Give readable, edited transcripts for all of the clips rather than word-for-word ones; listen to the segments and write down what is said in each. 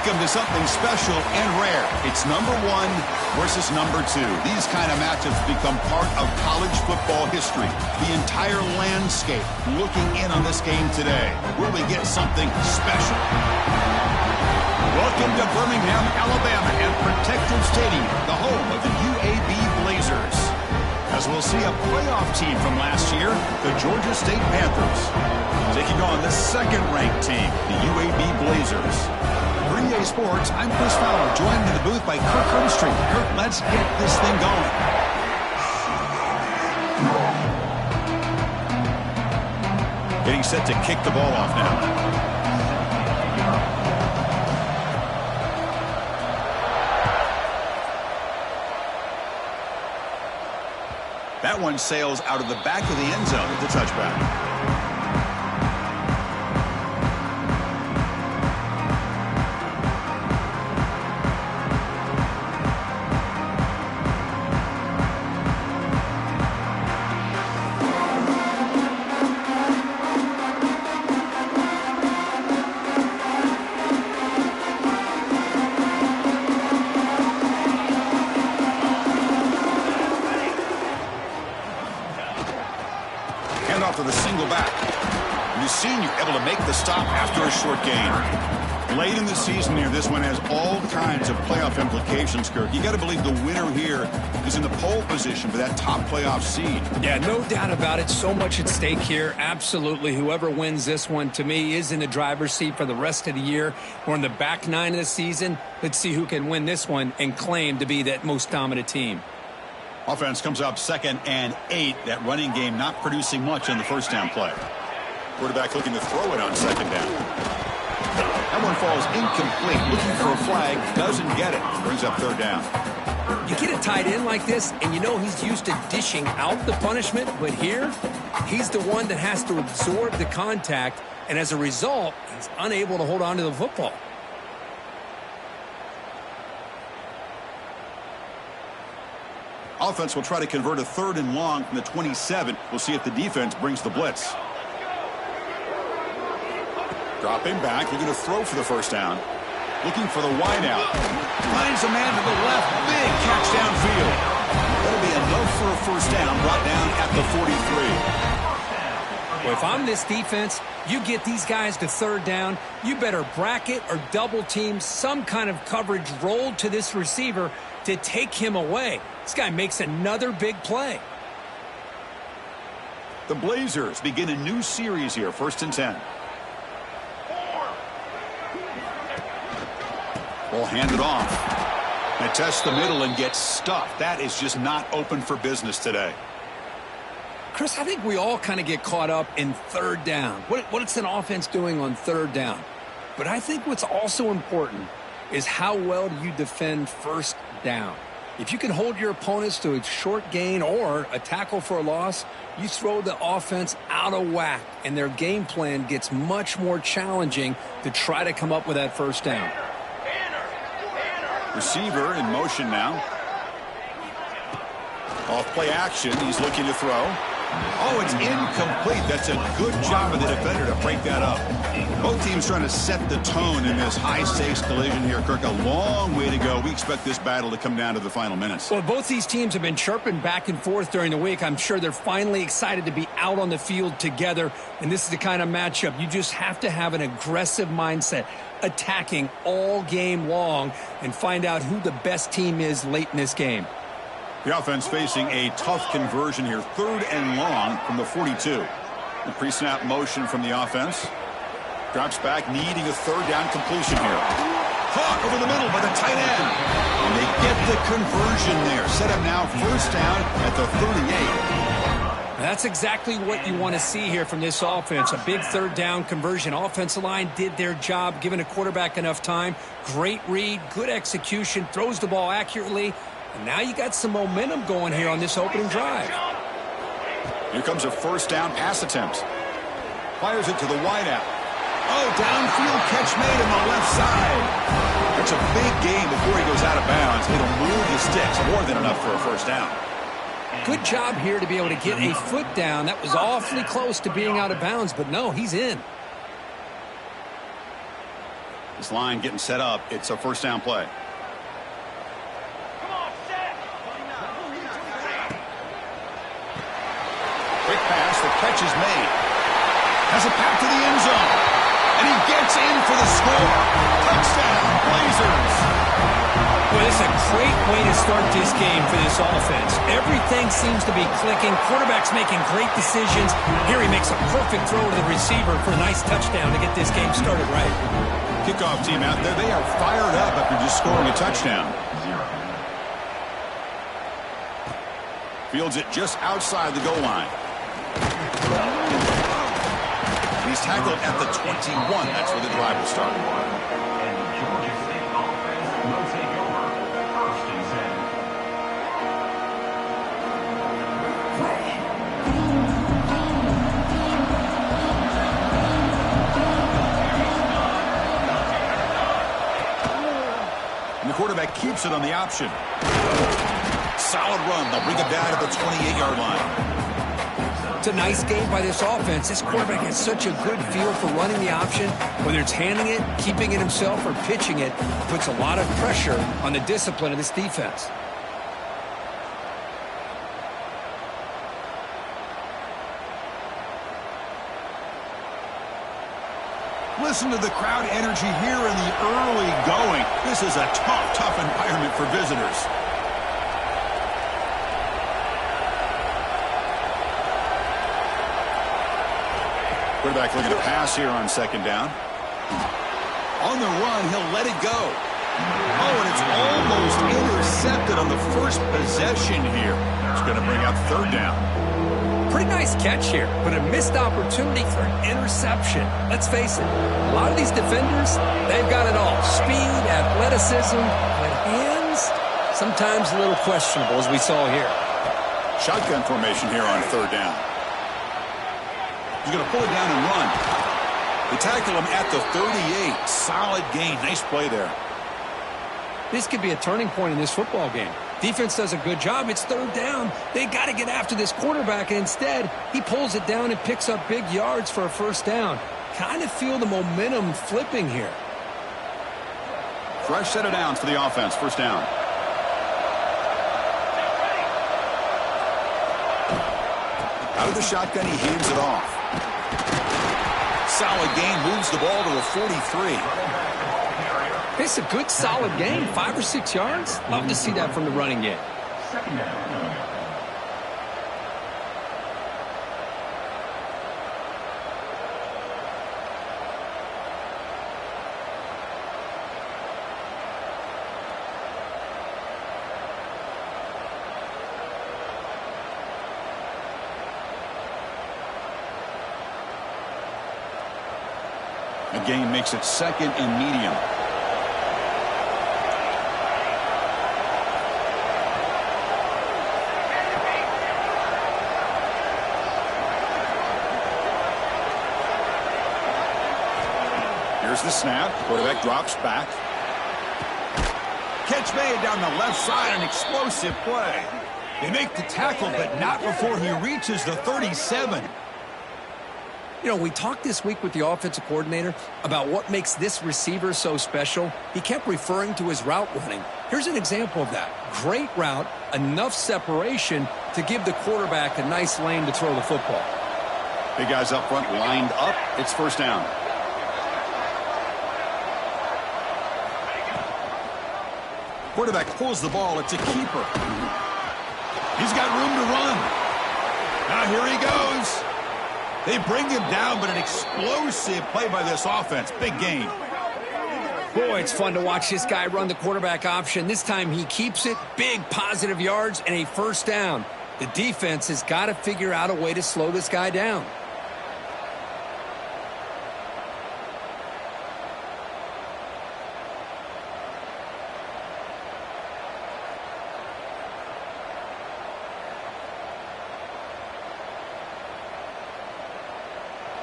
Welcome to something special and rare. It's number 1 versus number 2. These kind of matchups become part of college football history. The entire landscape looking in on this game today. Will we get something special? Welcome to Birmingham, Alabama and Protective Stadium, the home of the UAB Blazers. As we'll see a playoff team from last year, the Georgia State Panthers, taking on the second-ranked team, the UAB Blazers. For EA Sports, I'm Chris Fowler, joined in the booth by Kirk Herbstreit. Kirk, let's get this thing going. Getting set to kick the ball off now. That one sails out of the back of the end zone at the touchback. Off with a single back. The senior able to make the stop after a short gain. Late in the season here, this one has all kinds of playoff implications, Kirk. You got to believe the winner here is in the pole position for that top playoff seed. Yeah, no doubt about it. So much at stake here. Absolutely. Whoever wins this one, to me, is in the driver's seat for the rest of the year. We're in the back 9 of the season. Let's see who can win this one and claim to be that most dominant team. Offense comes up 2nd and 8. That running game not producing much on the first down play. Quarterback looking to throw it on 2nd down. That one falls incomplete. Looking for a flag. Doesn't get it. Brings up 3rd down. You get a tight end like this, and you know he's used to dishing out the punishment. But here, he's the one that has to absorb the contact. And as a result, he's unable to hold on to the football. Offense will try to convert a 3rd and long from the 27. We'll see if the defense brings the blitz. Dropping back, looking to throw for the first down. Looking for the wide out. Finds a man to the left. Big catch downfield. That'll be enough for a first down. Brought down at the 43. Well, if I'm this defense, you get these guys to 3rd down, you better bracket or double team some kind of coverage rolled to this receiver to take him away. This guy makes another big play. The Blazers begin a new series here, 1st and 10. Ball handed off. They test the middle and get stuffed. That is just not open for business today. Chris, I think we all kind of get caught up in 3rd down. What's an offense doing on 3rd down? But I think what's also important is how well do you defend 1st down. If you can hold your opponents to a short gain or a tackle for a loss, you throw the offense out of whack, and their game plan gets much more challenging to try to come up with that 1st down. Receiver in motion now. Off play action, he's looking to throw. Oh, it's incomplete. That's a good job of the defender to break that up. Both teams trying to set the tone in this high-stakes collision here, Kirk. A long way to go. We expect this battle to come down to the final minutes. Well, both these teams have been chirping back and forth during the week. I'm sure they're finally excited to be out on the field together, and this is the kind of matchup you just have to have an aggressive mindset, attacking all game long, and find out who the best team is late in this game. The offense facing a tough conversion here. 3rd and long from the 42. The pre-snap motion from the offense. Drops back, needing a 3rd down completion here. Caught over the middle by the tight end. And they get the conversion there. Set up now 1st down at the 38. That's exactly what you want to see here from this offense. A big 3rd down conversion. Offensive line did their job, giving a quarterback enough time. Great read, good execution, throws the ball accurately. And now you got some momentum going here on this opening drive. Here comes a 1st down pass attempt. Fires it to the wide out. Oh, downfield catch made on the left side. That's a big gain before he goes out of bounds. It'll move the sticks. More than enough for a 1st down. Good job here to be able to get a foot down. That was awfully close to being out of bounds, but no, he's in. This line getting set up. It's a first down play. Quick pass. The catch is made. Has it back to the end zone. And he gets in for the score. Touchdown, Blazers. Well, this is a great way to start this game for this offense. Everything seems to be clicking. Quarterback's making great decisions. Here he makes a perfect throw to the receiver for a nice touchdown to get this game started right. Kickoff team out there. They are fired up after just scoring a touchdown. Fields it just outside the goal line. He's tackled at the 21. That's where the drive will start. And the quarterback keeps it on the option. Solid run. They'll bring it down at the 28-yard line. It's a nice game by this offense. This quarterback has such a good feel for running the option. Whether it's handing it, keeping it himself, or pitching it, puts a lot of pressure on the discipline of this defense. Listen to the crowd energy here in the early going. This is a tough environment for visitors. Quarterback looking to pass here on second down. On the run, he'll let it go. Oh, and it's almost intercepted on the first possession here. It's going to bring up third down. Pretty nice catch here, but a missed opportunity for an interception. Let's face it, a lot of these defenders, they've got it all. Speed, athleticism, but hands, sometimes a little questionable, as we saw here. Shotgun formation here on third down. He's going to pull it down and run. They tackle him at the 38. Solid gain. Nice play there. This could be a turning point in this football game. Defense does a good job. It's third down. They got to get after this quarterback, and instead, he pulls it down and picks up big yards for a first down. Kind of feel the momentum flipping here. Fresh set of downs for the offense. First down. Out of the shotgun, he hands it off. Solid gain, moves the ball to the 43. It's a good, solid gain. 5 or 6 yards. Love to see that from the running game. The game makes it second and medium. Here's the snap. Quarterback drops back. Catch made down the left side. An explosive play. They make the tackle, but not before he reaches the 37. You know, we talked this week with the offensive coordinator about what makes this receiver so special. He kept referring to his route running. Here's an example of that. Great route, enough separation to give the quarterback a nice lane to throw the football. Big guys up front lined up. It's first down. Quarterback pulls the ball. It's a keeper. He's got room to run. Now here he goes. They bring him down, but an explosive play by this offense. Big gain. Boy, it's fun to watch this guy run the quarterback option. This time he keeps it. Big positive yards and a first down. The defense has got to figure out a way to slow this guy down.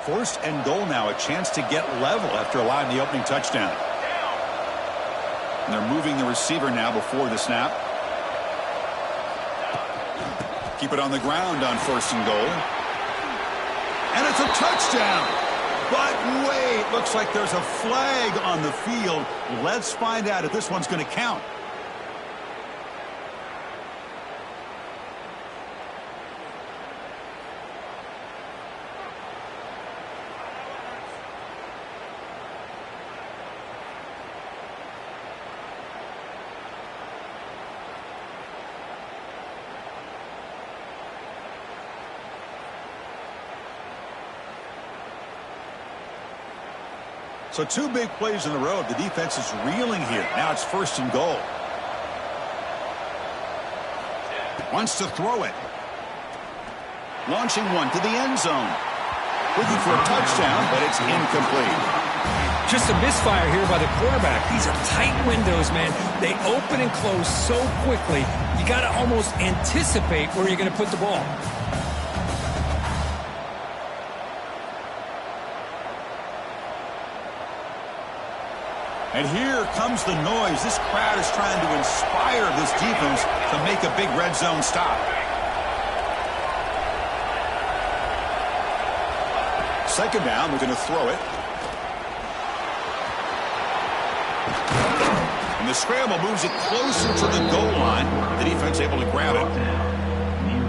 First and goal now, a chance to get level after allowing the opening touchdown. And they're moving the receiver now before the snap. Keep it on the ground on first and goal. And it's a touchdown. But wait, looks like there's a flag on the field. Let's find out if this one's going to count. So 2 big plays in a row. The defense is reeling here. Now it's 1st and goal. Wants to throw it. Launching one to the end zone. Looking for a touchdown, but it's incomplete. Just a misfire here by the quarterback. These are tight windows, man. They open and close so quickly. You got to almost anticipate where you're going to put the ball. And here comes the noise. This crowd is trying to inspire this defense to make a big red zone stop. Second down, they're going to throw it. And the scramble moves it closer to the goal line. The defense able to grab it.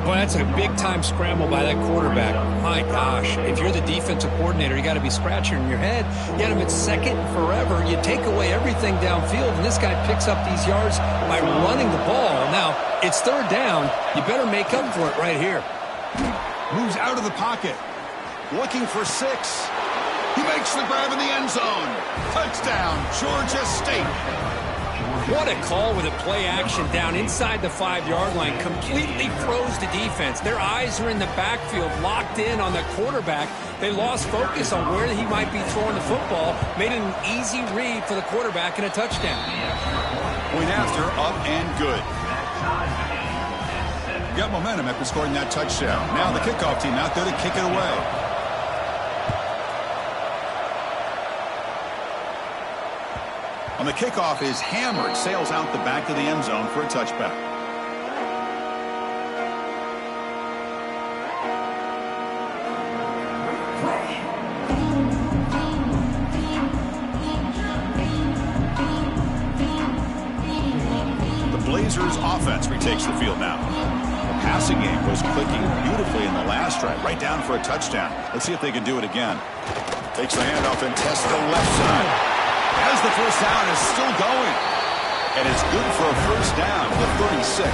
Well, that's a big-time scramble by that quarterback. My gosh, if you're the defensive coordinator, you got to be scratching your head. You had him at second forever. You take away everything downfield, and this guy picks up these yards by running the ball. Now, it's 3rd down. You better make up for it right here. Moves out of the pocket. Looking for 6. He makes the grab in the end zone. Touchdown, Georgia State. What a call with a play action down inside the 5-yard line. Completely froze the defense. Their eyes are in the backfield, locked in on the quarterback. They lost focus on where he might be throwing the football. Made it an easy read for the quarterback and a touchdown. Point after, up and good. Got momentum after scoring that touchdown. Now the kickoff team out there to kick it away. On the kickoff is hammered, sails out the back of the end zone for a touchback. The Blazers offense retakes the field now. The passing game was clicking beautifully in the last drive, right down for a touchdown. Let's see if they can do it again. Takes the handoff and tests the left side. As the first down is still going. And it's good for a first down to 36.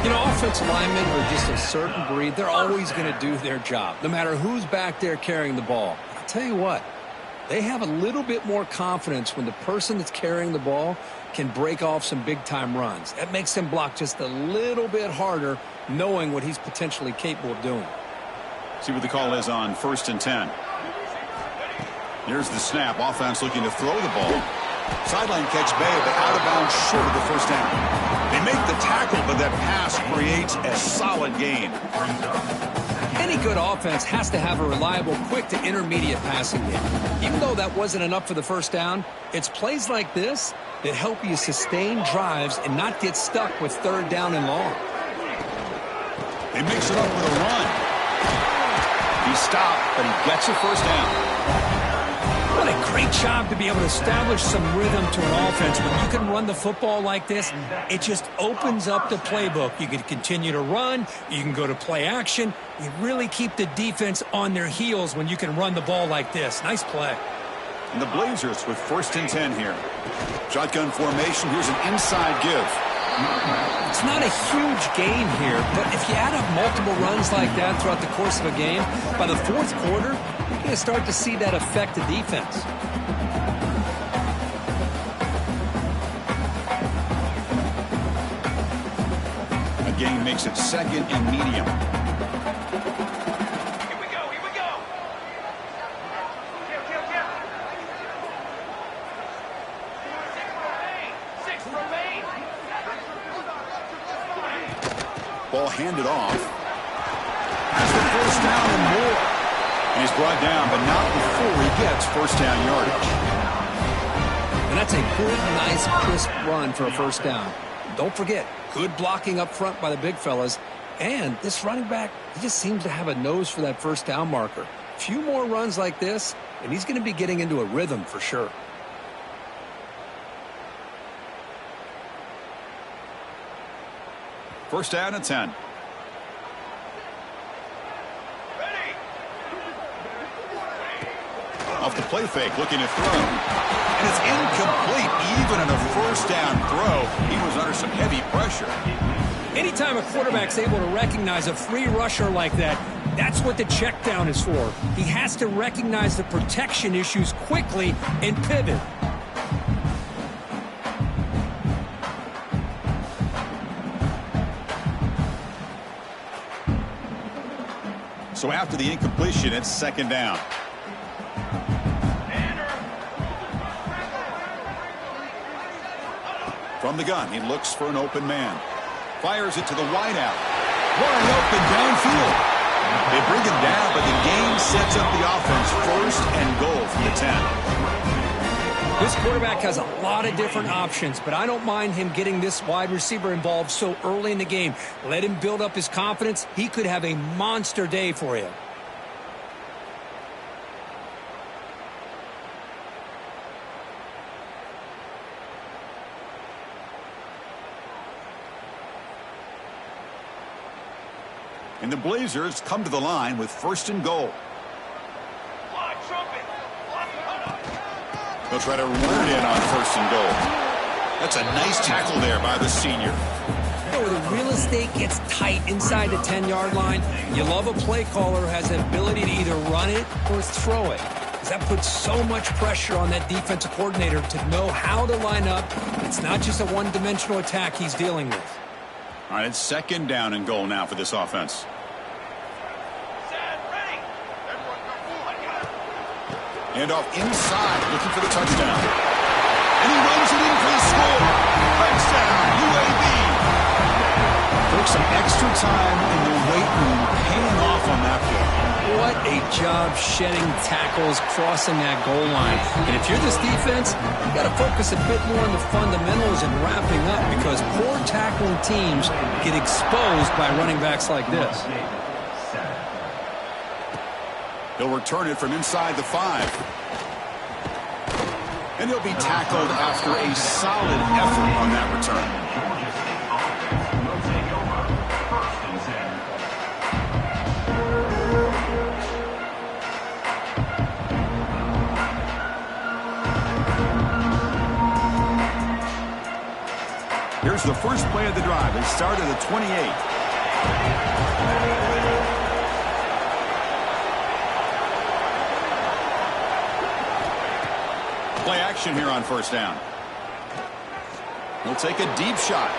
You know, offensive linemen are just a certain breed. They're always going to do their job, no matter who's back there carrying the ball. I'll tell you what, they have a little bit more confidence when the person that's carrying the ball can break off some big-time runs. That makes them block just a little bit harder, knowing what he's potentially capable of doing. See what the call is on 1st and 10. Here's the snap. Offense looking to throw the ball. Sideline catch made, but out of bounds short of the first down. They make the tackle, but that pass creates a solid gain. Any good offense has to have a reliable, quick to intermediate passing game. Even though that wasn't enough for the first down, it's plays like this that help you sustain drives and not get stuck with 3rd down and long. He makes it up with a run. He stopped, but he gets a first down. What a great job to be able to establish some rhythm to an offense. When you can run the football like this, it just opens up the playbook. You can continue to run. You can go to play action. You really keep the defense on their heels when you can run the ball like this. Nice play. And the Blazers with 1st and 10 here. Shotgun formation. Here's an inside give. It's not a huge gain here, but if you add up multiple runs like that throughout the course of a game, by the 4th quarter, you're going to start to see that affect the defense. A gain makes it 2nd and medium. Here we go, here we go. Six remain. Ball handed off. Has the first down and more. And he's brought down, but not before he gets first down yardage. And that's a good, nice, crisp run for a first down. Don't forget, good blocking up front by the big fellas. And this running back, he just seems to have a nose for that first down marker. Few more runs like this, and he's going to be getting into a rhythm for sure. First down and 10. Off the play fake, looking to throw. And it's incomplete. Even on a first down throw, he was under some heavy pressure. Anytime a quarterback's able to recognize a free rusher like that, that's what the check down is for. He has to recognize the protection issues quickly and pivot. So after the incompletion, it's second down. From the gun, he looks for an open man. Fires it to the wideout. Wide open downfield. They bring him down, but the game sets up the offense first and goal from the 10. This quarterback has a lot of different options, but I don't mind him getting this wide receiver involved so early in the game. Let him build up his confidence. He could have a monster day for you. And the Blazers come to the line with first and goal. They'll try to run it in on first and goal. That's a nice tackle there by the senior. Where the real estate gets tight inside the 10-yard line, you love a play caller who has the ability to either run it or throw it. Because that puts so much pressure on that defensive coordinator to know how to line up. It's not just a one-dimensional attack he's dealing with. All right, it's second down and goal now for this offense. And off inside, looking for the touchdown. And he runs it in for the score. Touchdown, UAB. Took some extra time in the weight room paying off on that play. What a job shedding tackles, crossing that goal line. And if you're this defense, you got to focus a bit more on the fundamentals and wrapping up, because poor tackling teams get exposed by running backs like this. He'll return it from inside the 5. And he'll be tackled after a solid effort on that return. Here's the first play of the drive. It started at 28. Play action here on first down. He'll take a deep shot.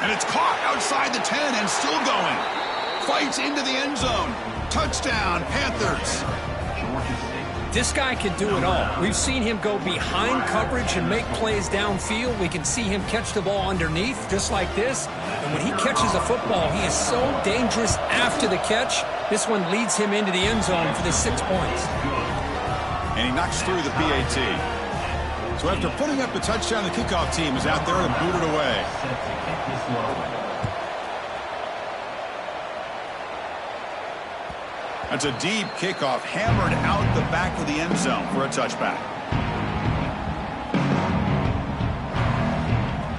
And it's caught outside the 10 and still going. Fights into the end zone. Touchdown, Panthers. This guy can do it all. We've seen him go behind coverage and make plays downfield. We can see him catch the ball underneath, just like this. And when he catches a football, he is so dangerous after the catch. This one leads him into the end zone for the 6 points. And he knocks through the PAT. So after putting up the touchdown, the kickoff team is out there to boot it away. That's a deep kickoff, hammered out the back of the end zone for a touchback.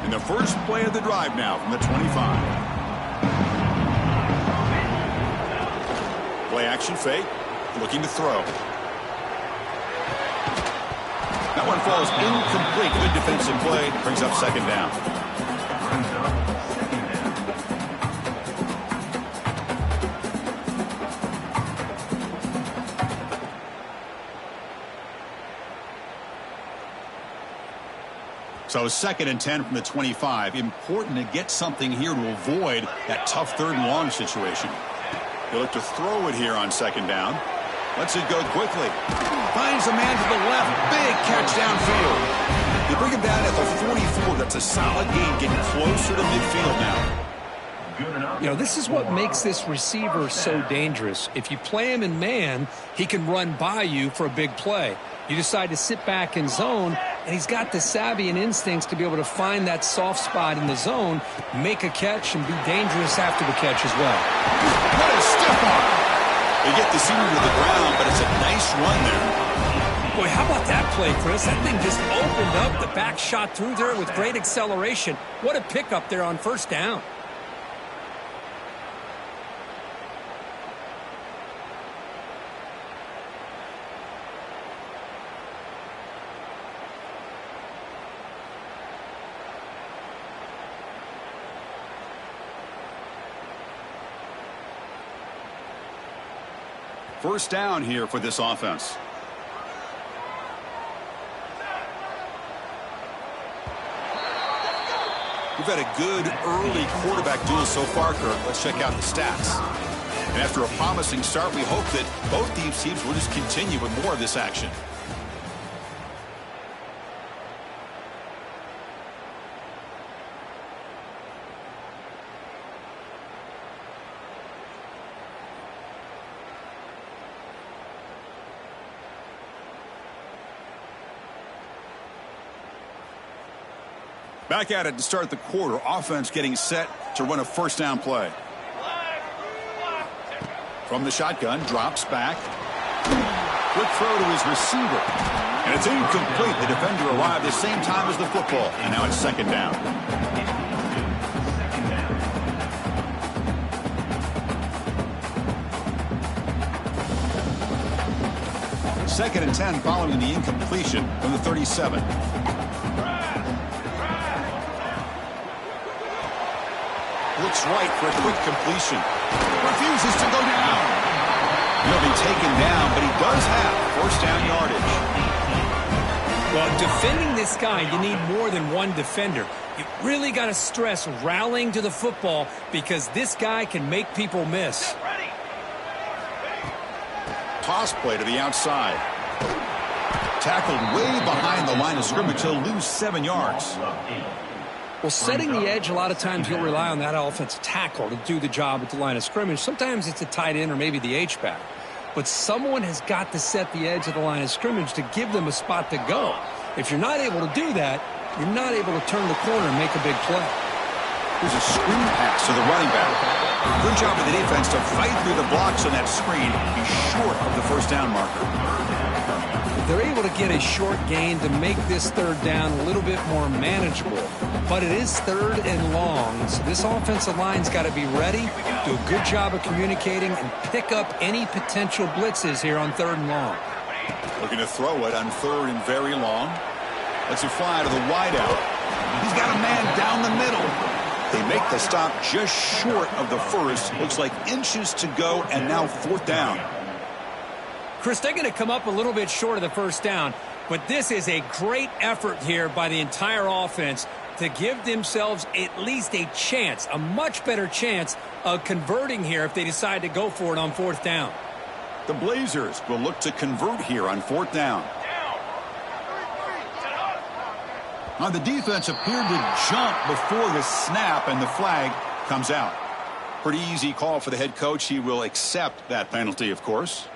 And the first play of the drive now from the 25. Play action fake, looking to throw. That one falls incomplete. Good defensive play. Brings up second down. So second and 10 from the 25. Important to get something here to avoid that tough third and long situation. He'll look to throw it here on second down. Lets it go quickly. Finds a man to the left. Big catch downfield. They bring him down at the 44. That's a solid gain, getting closer to midfield now. You know, this is what makes this receiver so dangerous. If you play him in man, he can run by you for a big play. You decide to sit back in zone, and he's got the savvy and instincts to be able to find that soft spot in the zone, make a catch, and be dangerous after the catch as well. What a stiff arm. They get the senior to the ground, but it's a nice run there. Boy, how about that play, Chris? That thing just opened up. The back shot through there with great acceleration. What a pickup there on first down. First down here for this offense. We've had a good early quarterback duel so far, Kirk. Let's check out the stats. And after a promising start, we hope that both these teams will just continue with more of this action. Back at it to start the quarter. Offense getting set to run a first down play. From the shotgun, drops back. Quick throw to his receiver. And it's incomplete. The defender arrived the same time as the football. And now it's second down. Second and 10 following the incompletion from the 37. Looks right for a quick completion. Refuses to go down. He'll be taken down, but he does have first down yardage. Well, defending this guy, you need more than one defender. You really got to stress rallying to the football because this guy can make people miss. Toss play to the outside. Tackled way behind the line of scrimmage. He'll lose 7 yards. Well, setting the edge, a lot of times you'll rely on that offensive tackle to do the job at the line of scrimmage. Sometimes it's a tight end or maybe the H-back. But someone has got to set the edge of the line of scrimmage to give them a spot to go. If you're not able to do that, you're not able to turn the corner and make a big play. Here's a screen pass to the running back. Good job of the defense to fight through the blocks on that screen. He's short of the first down marker. They're able to get a short gain to make this third down a little bit more manageable. But it is third and long, so this offensive line's got to be ready, do a good job of communicating, and pick up any potential blitzes here on third and long. Looking to throw it on third and very long. Lets it fly to the wideout. He's got a man down the middle. They make the stop just short of the first. Looks like inches to go, and now fourth down. Chris, they're going to come up a little bit short of the first down, but this is a great effort here by the entire offense to give themselves at least a chance, a much better chance of converting here if they decide to go for it on fourth down. The Blazers will look to convert here on fourth down. Now the defense appeared to jump before the snap, and the flag comes out. Pretty easy call for the head coach. He will accept that penalty, of course.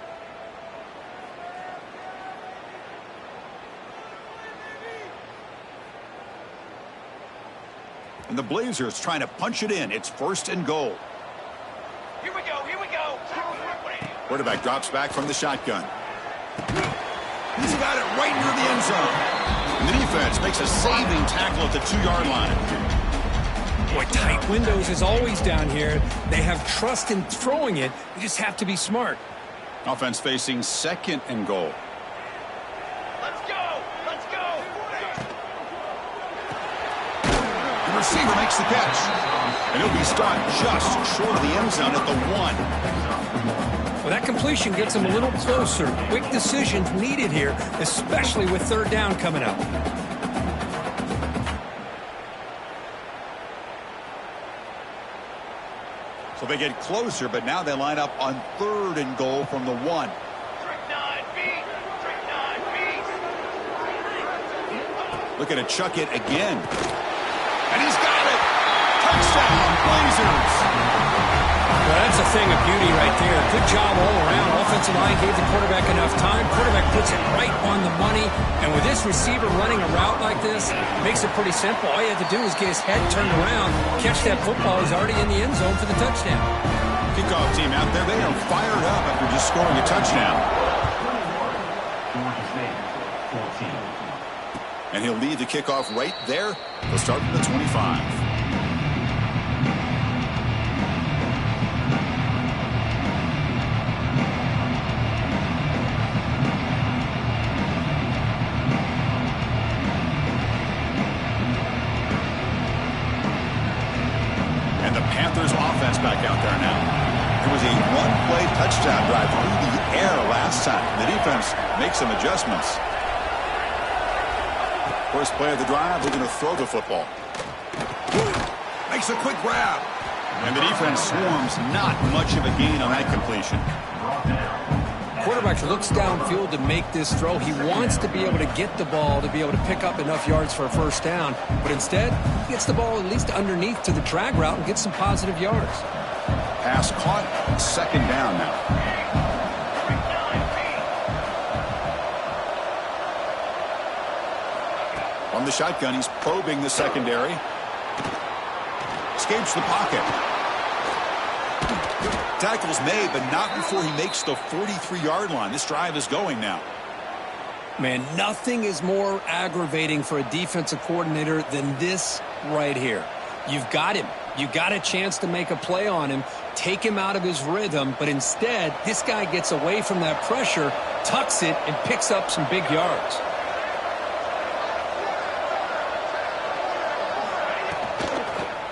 And the Blazers trying to punch it in. It's first and goal. Here we go, here we go. Quarterback drops back from the shotgun. He's got it right near the end zone. And the defense makes a saving tackle at the 2-yard line. Boy, tight windows is always down here. They have trust in throwing it. You just have to be smart. Offense facing second and goal. Let's go, let's go. The receiver makes the catch. And he'll be stopped just short of the end zone at the 1. Well, that completion gets him a little closer. Quick decisions needed here, especially with third down coming up. So they get closer, but now they line up on third and goal from the 1. Trick 9 beat, trick 9 beat. Looking to chuck it again. And he's got it. Touchdown, Blazers. Well, that's a thing of beauty right there. Good job all around. Offensive line gave the quarterback enough time. Quarterback puts it right on the money. And with this receiver running a route like this, makes it pretty simple. All you have to do is get his head turned around, catch that football. He's already in the end zone for the touchdown. Kickoff team out there, they are fired up after just scoring a touchdown. And he'll lead the kickoff right there. He'll start from the 25. And the Panthers offense back out there now. It was a one-play touchdown drive through the air last time. The defense makes some adjustments. First play of the drive, we're going to throw the football. Makes a quick grab. And the defense swarms, not much of a gain on that completion. Quarterback looks downfield to make this throw. He wants to be able to get the ball to be able to pick up enough yards for a first down. But instead, he gets the ball at least underneath to the drag route and gets some positive yards. Pass caught, second down now. From the shotgun, he's probing the secondary. Escapes the pocket. Tackle's made, but not before he makes the 43-yard line. This drive is going now. Man, nothing is more aggravating for a defensive coordinator than this right here. You've got him. You got a chance to make a play on him, take him out of his rhythm, but instead, this guy gets away from that pressure, tucks it, and picks up some big yards.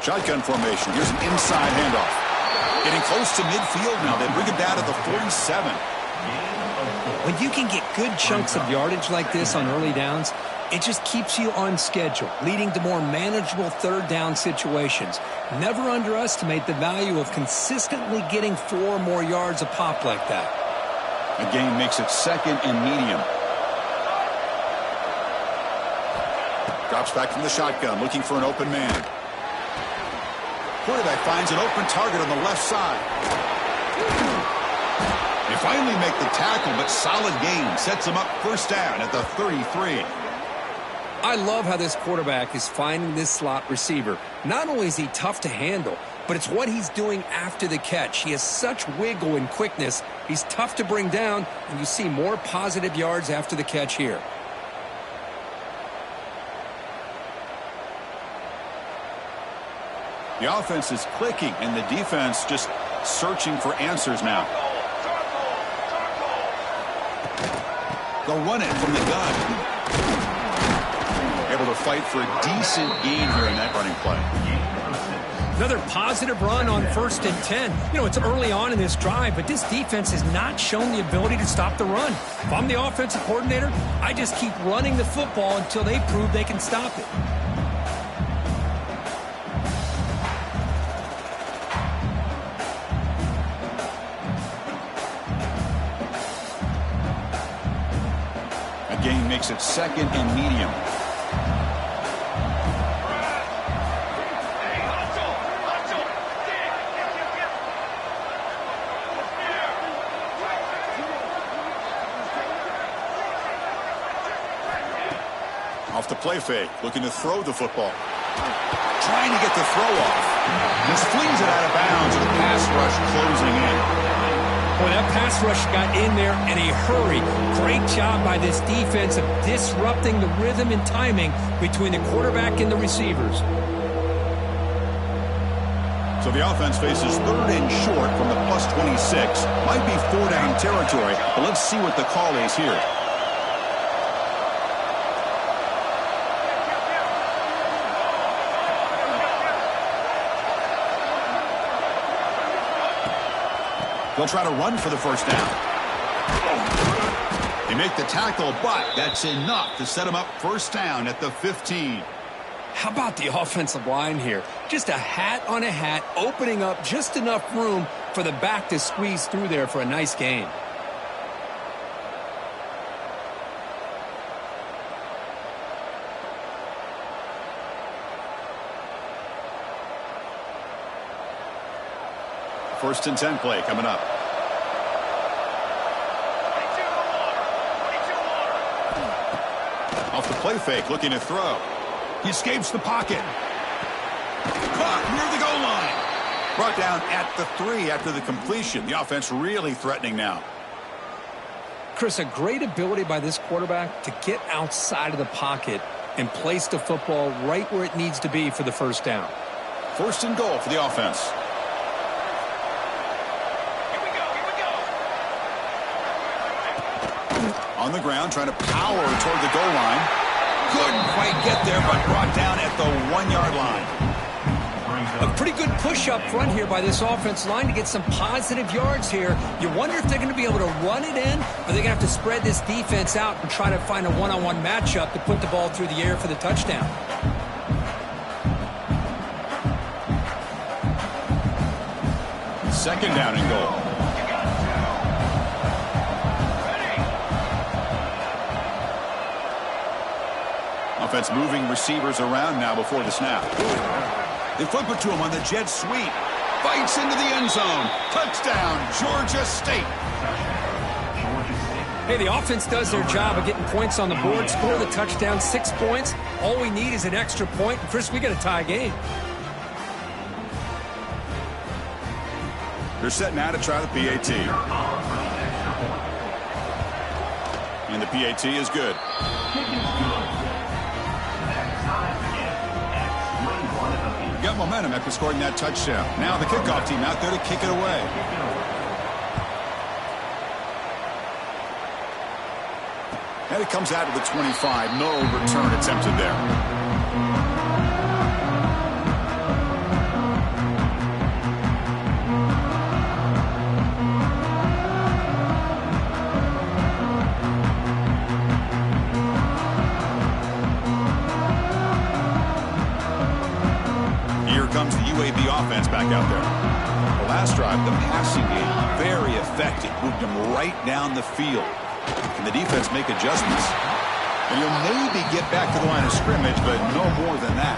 Shotgun formation. Here's an inside handoff. Getting close to midfield now. They bring him down at the 47. When you can get good chunks of yardage like this on early downs, it just keeps you on schedule, leading to more manageable third down situations. Never underestimate the value of consistently getting 4 or more yards a pop like that. The game makes it second and medium. Drops back from the shotgun, looking for an open man. Quarterback finds an open target on the left side. They finally make the tackle, but solid gain sets him up first down at the 33. I love how this quarterback is finding this slot receiver. Not only is he tough to handle, but it's what he's doing after the catch. He has such wiggle and quickness. He's tough to bring down, and you see more positive yards after the catch here. The offense is clicking, and the defense just searching for answers now. They'll run it from the gun. Able to fight for a decent gain here in that running play. Another positive run on 1st and 10. You know, it's early on in this drive, but this defense has not shown the ability to stop the run. If I'm the offensive coordinator, I just keep running the football until they prove they can stop it. Gain makes it second and medium. Off the play fake, looking to throw the football. Trying to get the throw off. Just flings it out of bounds with the pass rush closing in. Boy, that pass rush got in there in a hurry. Great job by this defense of disrupting the rhythm and timing between the quarterback and the receivers. So the offense faces 3rd and short from the +26. Might be 4-down territory, but let's see what the call is here. They'll try to run for the first down. They make the tackle, but that's enough to set them up first down at the 15. How about the offensive line here? Just a hat on a hat, opening up just enough room for the back to squeeze through there for a nice gain. First and 10 play coming up. Off the play fake, looking to throw. He escapes the pocket. Caught near the goal line. Brought down at the 3 after the completion. The offense really threatening now. Chris, a great ability by this quarterback to get outside of the pocket and place the football right where it needs to be for the first down. First and goal for the offense. Here we go. On the ground, trying to power toward the goal line. Couldn't quite get there, but brought down at the 1-yard line. A pretty good push up front here by this offensive line to get some positive yards here. You wonder if they're going to be able to run it in, or they're going to have to spread this defense out and try to find a one-on-one matchup to put the ball through the air for the touchdown. Second down and goal. Offense moving receivers around now before the snap. They flip it to him on the jet sweep. Fights into the end zone. Touchdown, Georgia State. Hey, the offense does their job of getting points on the board, score the touchdown, 6 points. All we need is an extra point. And Chris, we got a tie game. They're set now to try the PAT. And the PAT is good. Got momentum after scoring that touchdown. Now the kickoff team out there to kick it away. And it comes out to the 25. No return attempted there. Comes the UAB offense back out there. The last drive, the passing game, very effective. Moved them right down the field. Can the defense make adjustments? And you'll maybe get back to the line of scrimmage, but no more than that.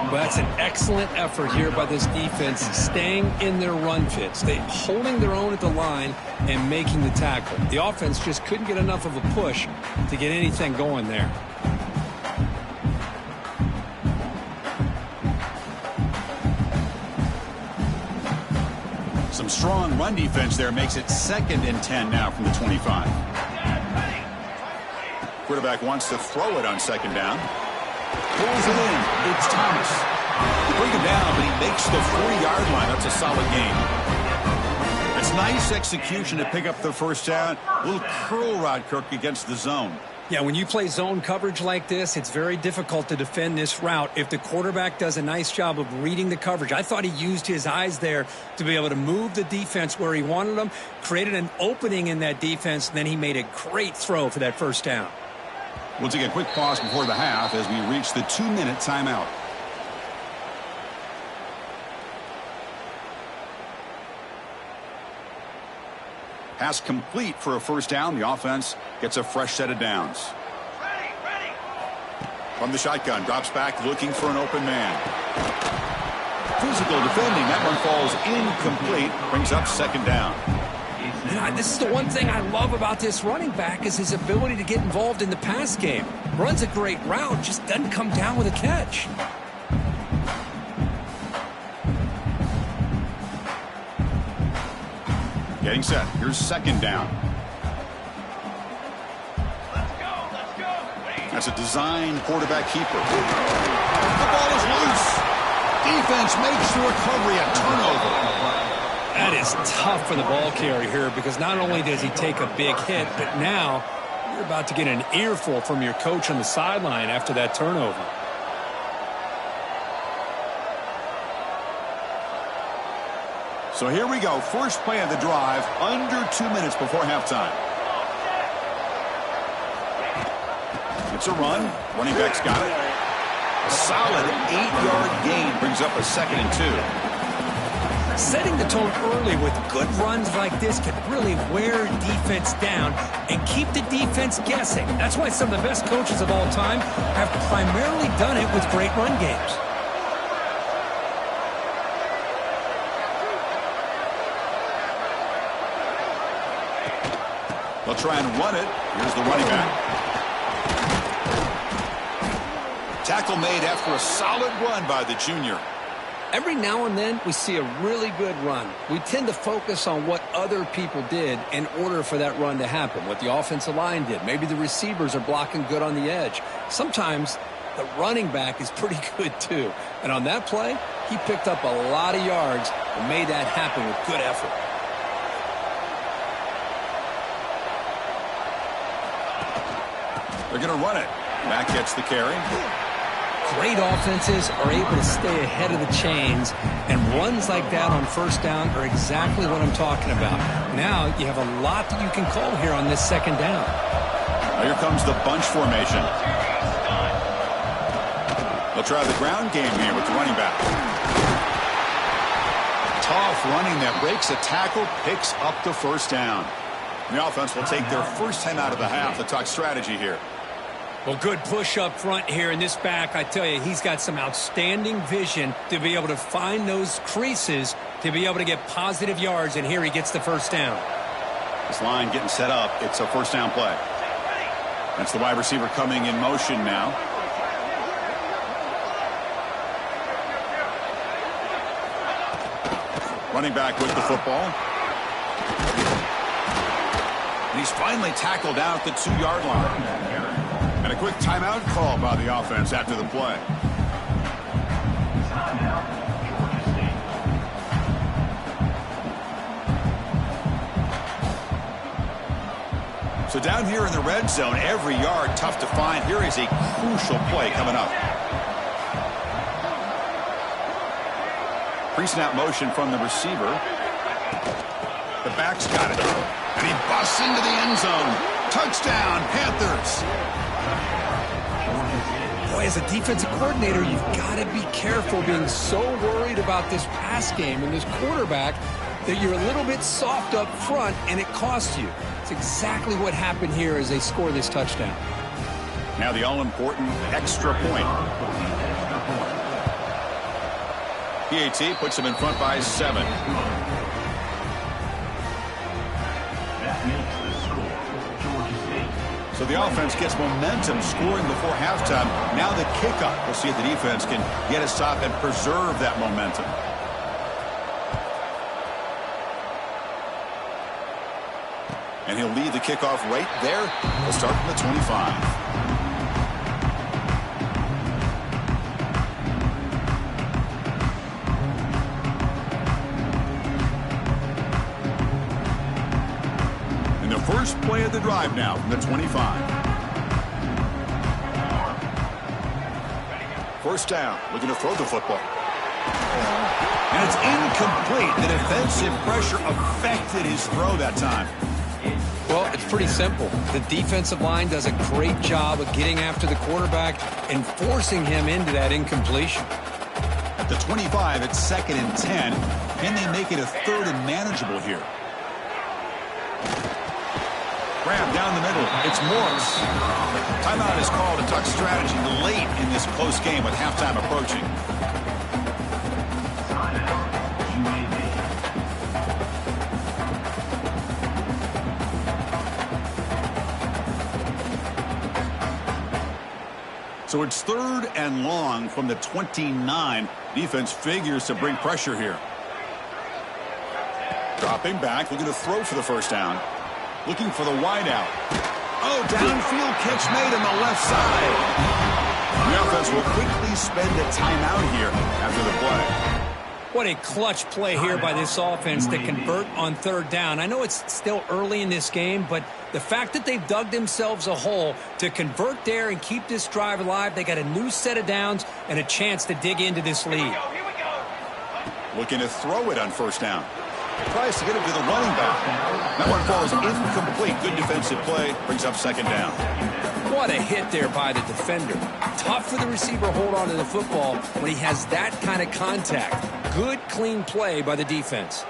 Well, that's an excellent effort here by this defense, staying in their run fits. They holding their own at the line and making the tackle. The offense just couldn't get enough of a push to get anything going there. Some strong run defense there makes it 2nd and 10 now from the 25. Quarterback wants to throw it on 2nd down. Pulls it in. It's Thomas. They bring him down, but he makes the 4-yard line. That's a solid gain. It's nice execution to pick up the first down. A little curl rod, Kirk, against the zone. Yeah, when you play zone coverage like this, it's very difficult to defend this route if the quarterback does a nice job of reading the coverage. I thought he used his eyes there to be able to move the defense where he wanted them, created an opening in that defense, and then he made a great throw for that first down. We'll take a quick pause before the half as we reach the 2-minute timeout. Pass complete for a first down. The offense gets a fresh set of downs. Ready. From the shotgun, drops back looking for an open man. Physical defending. That one falls incomplete. Brings up 2nd down. Yeah, this is the one thing I love about this running back is his ability to get involved in the pass game. Runs a great route, just doesn't come down with a catch. Getting set. Here's 2nd down. Let's go. That's a design quarterback keeper. The ball is loose. Defense makes the recovery, a turnover. That is tough for the ball carrier here because not only does he take a big hit, but now you're about to get an earful from your coach on the sideline after that turnover. So here we go. First play of the drive, under 2 minutes before halftime. It's a run. Running back's got it. A solid 8-yard gain brings up a 2nd and 2. Setting the tone early with good runs like this can really wear defense down and keep the defense guessing. That's why some of the best coaches of all time have primarily done it with great run games. They'll try and run it. Here's the running back. Tackle made after a solid run by the junior. Every now and then, we see a really good run. We tend to focus on what other people did in order for that run to happen, what the offensive line did. Maybe the receivers are blocking good on the edge. Sometimes the running back is pretty good, too. And on that play, he picked up a lot of yards and made that happen with good effort. They're going to run it. Mack gets the carry. Great offenses are able to stay ahead of the chains, and runs like that on first down are exactly what I'm talking about. Now you have a lot that you can call here on this second down. Here comes the bunch formation. They'll try the ground game here with the running back. Tough running that breaks a tackle, picks up the first down. The offense will take their first time out of the half to talk strategy here. Well, good push up front here in this back. I tell you, he's got some outstanding vision to be able to find those creases to be able to get positive yards, and here he gets the first down. This line getting set up. It's a first down play. That's the wide receiver coming in motion now. Running back with the football. And he's finally tackled out at the 2-yard line. And a quick timeout call by the offense after the play. So down here in the red zone, every yard tough to find. Here is a crucial play coming up. Pre-snap motion from the receiver. The back's got it. And he busts into the end zone. Touchdown, Panthers. Boy, as a defensive coordinator, you've got to be careful being so worried about this pass game and this quarterback that you're a little bit soft up front and it costs you. It's exactly what happened here as they score this touchdown. Now the all-important extra point. PAT puts him in front by 7. So the offense gets momentum scoring before halftime. Now the kickoff. We'll see if the defense can get a stop and preserve that momentum. And he'll lead the kickoff right there. We'll start from the 25. First play of the drive now from the 25. First down, looking to throw the football. And it's incomplete. The defensive pressure affected his throw that time. Well, it's pretty simple. The defensive line does a great job of getting after the quarterback and forcing him into that incompletion. At the 25, it's 2nd and 10. Can they make it a 3rd and manageable here? Grab down the middle. It's Morris. Timeout is called to talk strategy late in this close game with halftime approaching. So it's 3rd and long from the 29. Defense figures to bring pressure here. Dropping back, looking to throw for the first down. Looking for the wideout. Oh, downfield catch made on the left side. The offense will quickly spend a timeout here after the play. What a clutch play here by this offense to convert on 3rd down. I know it's still early in this game, but the fact that they've dug themselves a hole to convert there and keep this drive alive, they got a new set of downs and a chance to dig into this lead. Looking to throw it on first down. Tries to get it to the running back. That one falls incomplete. Good defensive play. Brings up 2nd down. What a hit there by the defender. Tough for the receiver to hold on to the football when he has that kind of contact. Good, clean play by the defense.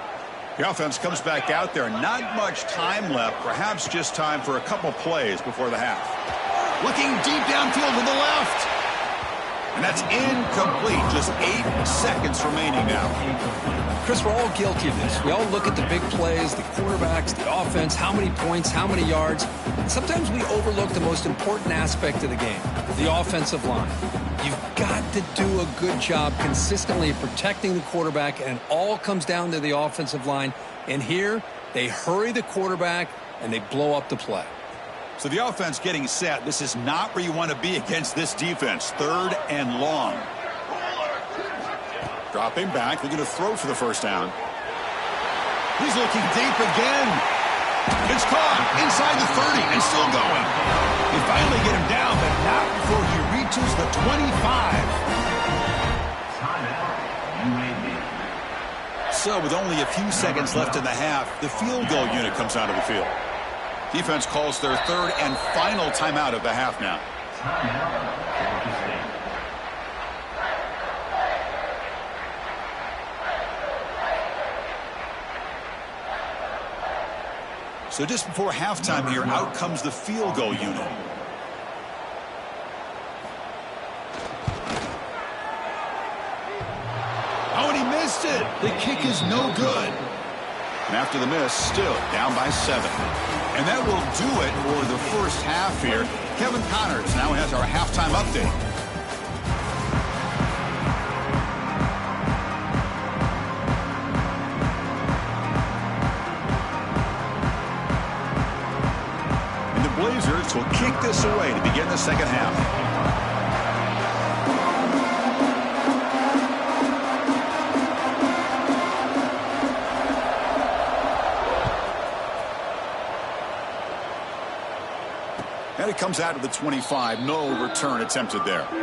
The offense comes back out there. Not much time left. Perhaps just time for a couple plays before the half. Looking deep downfield to the left. And that's incomplete. Just 8 seconds remaining now. Chris, we're all guilty of this. We all look at the big plays, the quarterbacks, the offense, how many points, how many yards. And sometimes we overlook the most important aspect of the game, the offensive line. You've got to do a good job consistently of protecting the quarterback, and it all comes down to the offensive line. And here, they hurry the quarterback, and they blow up the play. So the offense getting set. This is not where you want to be against this defense. 3rd and long. Dropping back. They're going to throw for the first down. He's looking deep again. It's caught inside the 30 and still going. They finally get him down, but not before he reaches the 25. So with only a few seconds left in the half, the field goal unit comes out of the field. Defense calls their 3rd and final timeout of the half now. So just before halftime here, out comes the field goal unit. Oh, and he missed it. The kick is no good. And after the miss, still down by 7. And that will do it for the first half here. Kevin Connors now has our halftime update. And the Blazers will kick this away to begin the second half. And it comes out of the 25. No return attempted there. Here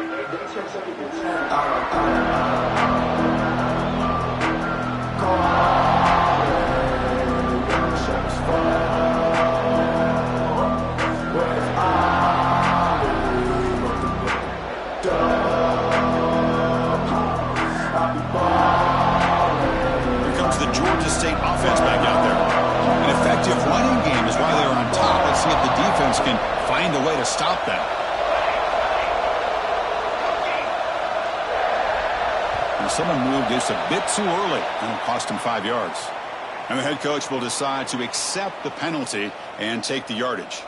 comes the Georgia State offense back out there. An effective running game is why they are on top. Let's see if the defense can find a way to stop that. And someone moved just a bit too early, and it cost him 5 yards. And the head coach will decide to accept the penalty and take the yardage.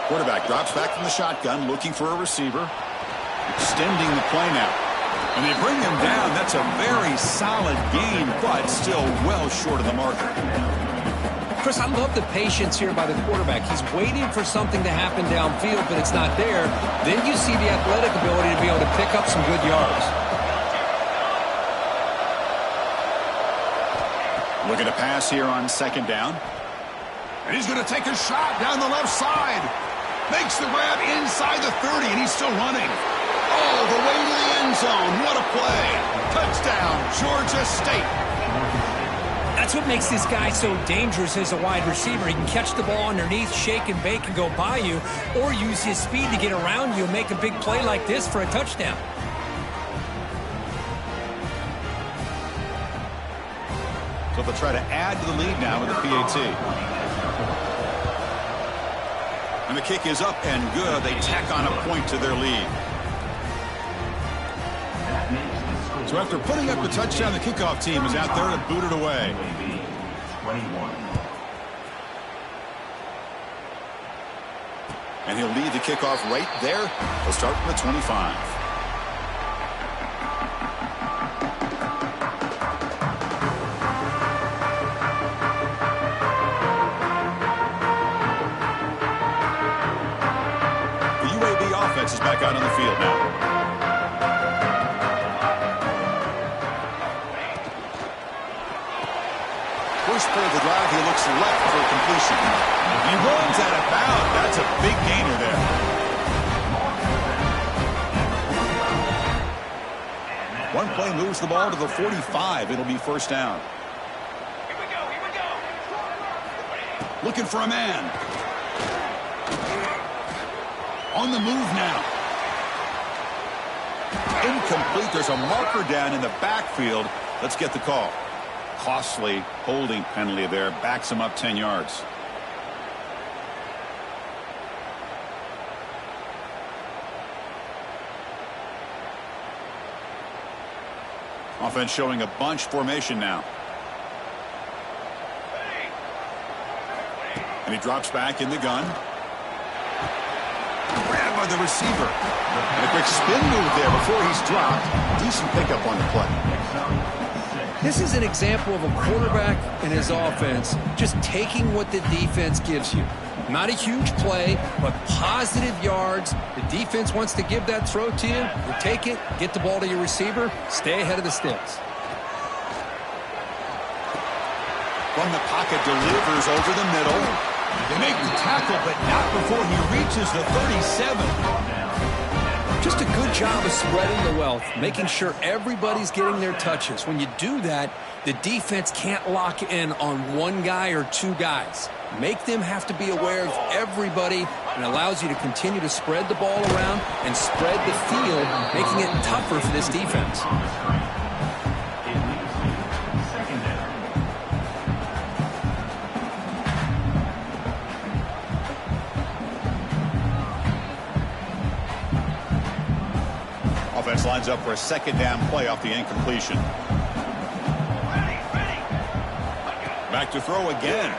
Quarterback drops back from the shotgun, looking for a receiver. Extending the play now. And they bring him down. That's a very solid gain, but still well short of the marker. Chris, I love the patience here by the quarterback. He's waiting for something to happen downfield, but it's not there. Then you see the athletic ability to be able to pick up some good yards. Looking to pass here on 2nd down. And he's going to take a shot down the left side. Makes the grab inside the 30, and he's still running. All the way to the end zone. What a play. Touchdown, Georgia State. That's what makes this guy so dangerous as a wide receiver. He can catch the ball underneath, shake and bake, and go by you, or use his speed to get around you and make a big play like this for a touchdown. So they'll try to add to the lead now with the PAT. And the kick is up and good. They tack on a point to their lead. So after putting up the touchdown, the kickoff team is out there to boot it away. And he'll lead the kickoff right there. He'll start from the 25. Is back out on the field now. First play of the drive, he looks left for completion. He runs out of bounds. That's a big gainer there. One play moves the ball to the 45. It'll be first down. Here we go. Looking for a man. On the move now. Incomplete. There's a marker down in the backfield. Let's get the call. Costly holding penalty there. Backs him up 10 yards. Offense showing a bunch formation now. And he drops back in the gun. Grabbed by the receiver. And a quick spin move there before he's dropped. Decent pickup on the play. This is an example of a quarterback and his offense just taking what the defense gives you. Not a huge play, but positive yards. The defense wants to give that throw to you. You take it, get the ball to your receiver, stay ahead of the sticks. From the pocket, delivers over the middle. They make the tackle, but not before he reaches the 37. Just a good job of spreading the wealth, making sure everybody's getting their touches. When you do that, the defense can't lock in on one guy or two guys. Make them have to be aware of everybody, and allows you to continue to spread the ball around and spread the field, making it tougher for this defense. Offense lines up for a second down play off the incompletion. Back to throw again.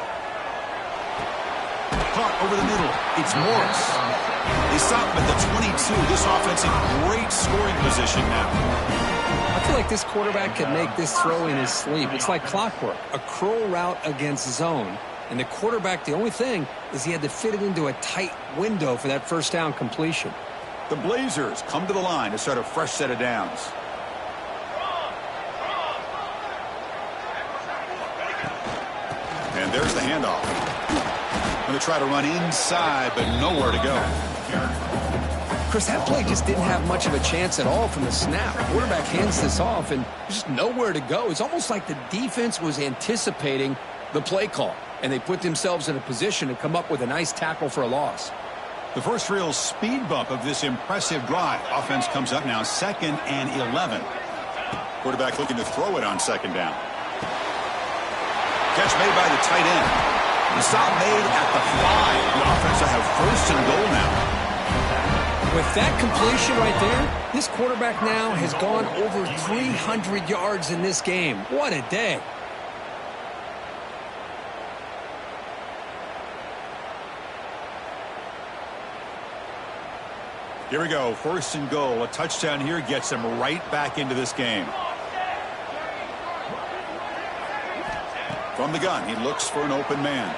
Caught over the middle. It's Morris. They stop him at the 22. This offense in great scoring position now. I feel like this quarterback could make this throw in his sleep. It's like clockwork. A curl route against zone. And the quarterback, the only thing is he had to fit it into a tight window for that first down completion. The Blazers come to the line to start a fresh set of downs. And there's the handoff. Going to try to run inside, but nowhere to go. Chris, that play just didn't have much of a chance at all from the snap. The quarterback hands this off, and there's just nowhere to go. It's almost like the defense was anticipating the play call, and they put themselves in a position to come up with a nice tackle for a loss. The first real speed bump of this impressive drive. Offense comes up now 2nd and 11. Quarterback looking to throw it on 2nd down. Catch made by the tight end. The stop made at the 5. The offense will have 1st and goal now. With that completion right there, this quarterback now has gone over 300 yards in this game. What a day. Here we go, 1st and goal. A touchdown here gets them right back into this game. From the gun, he looks for an open man.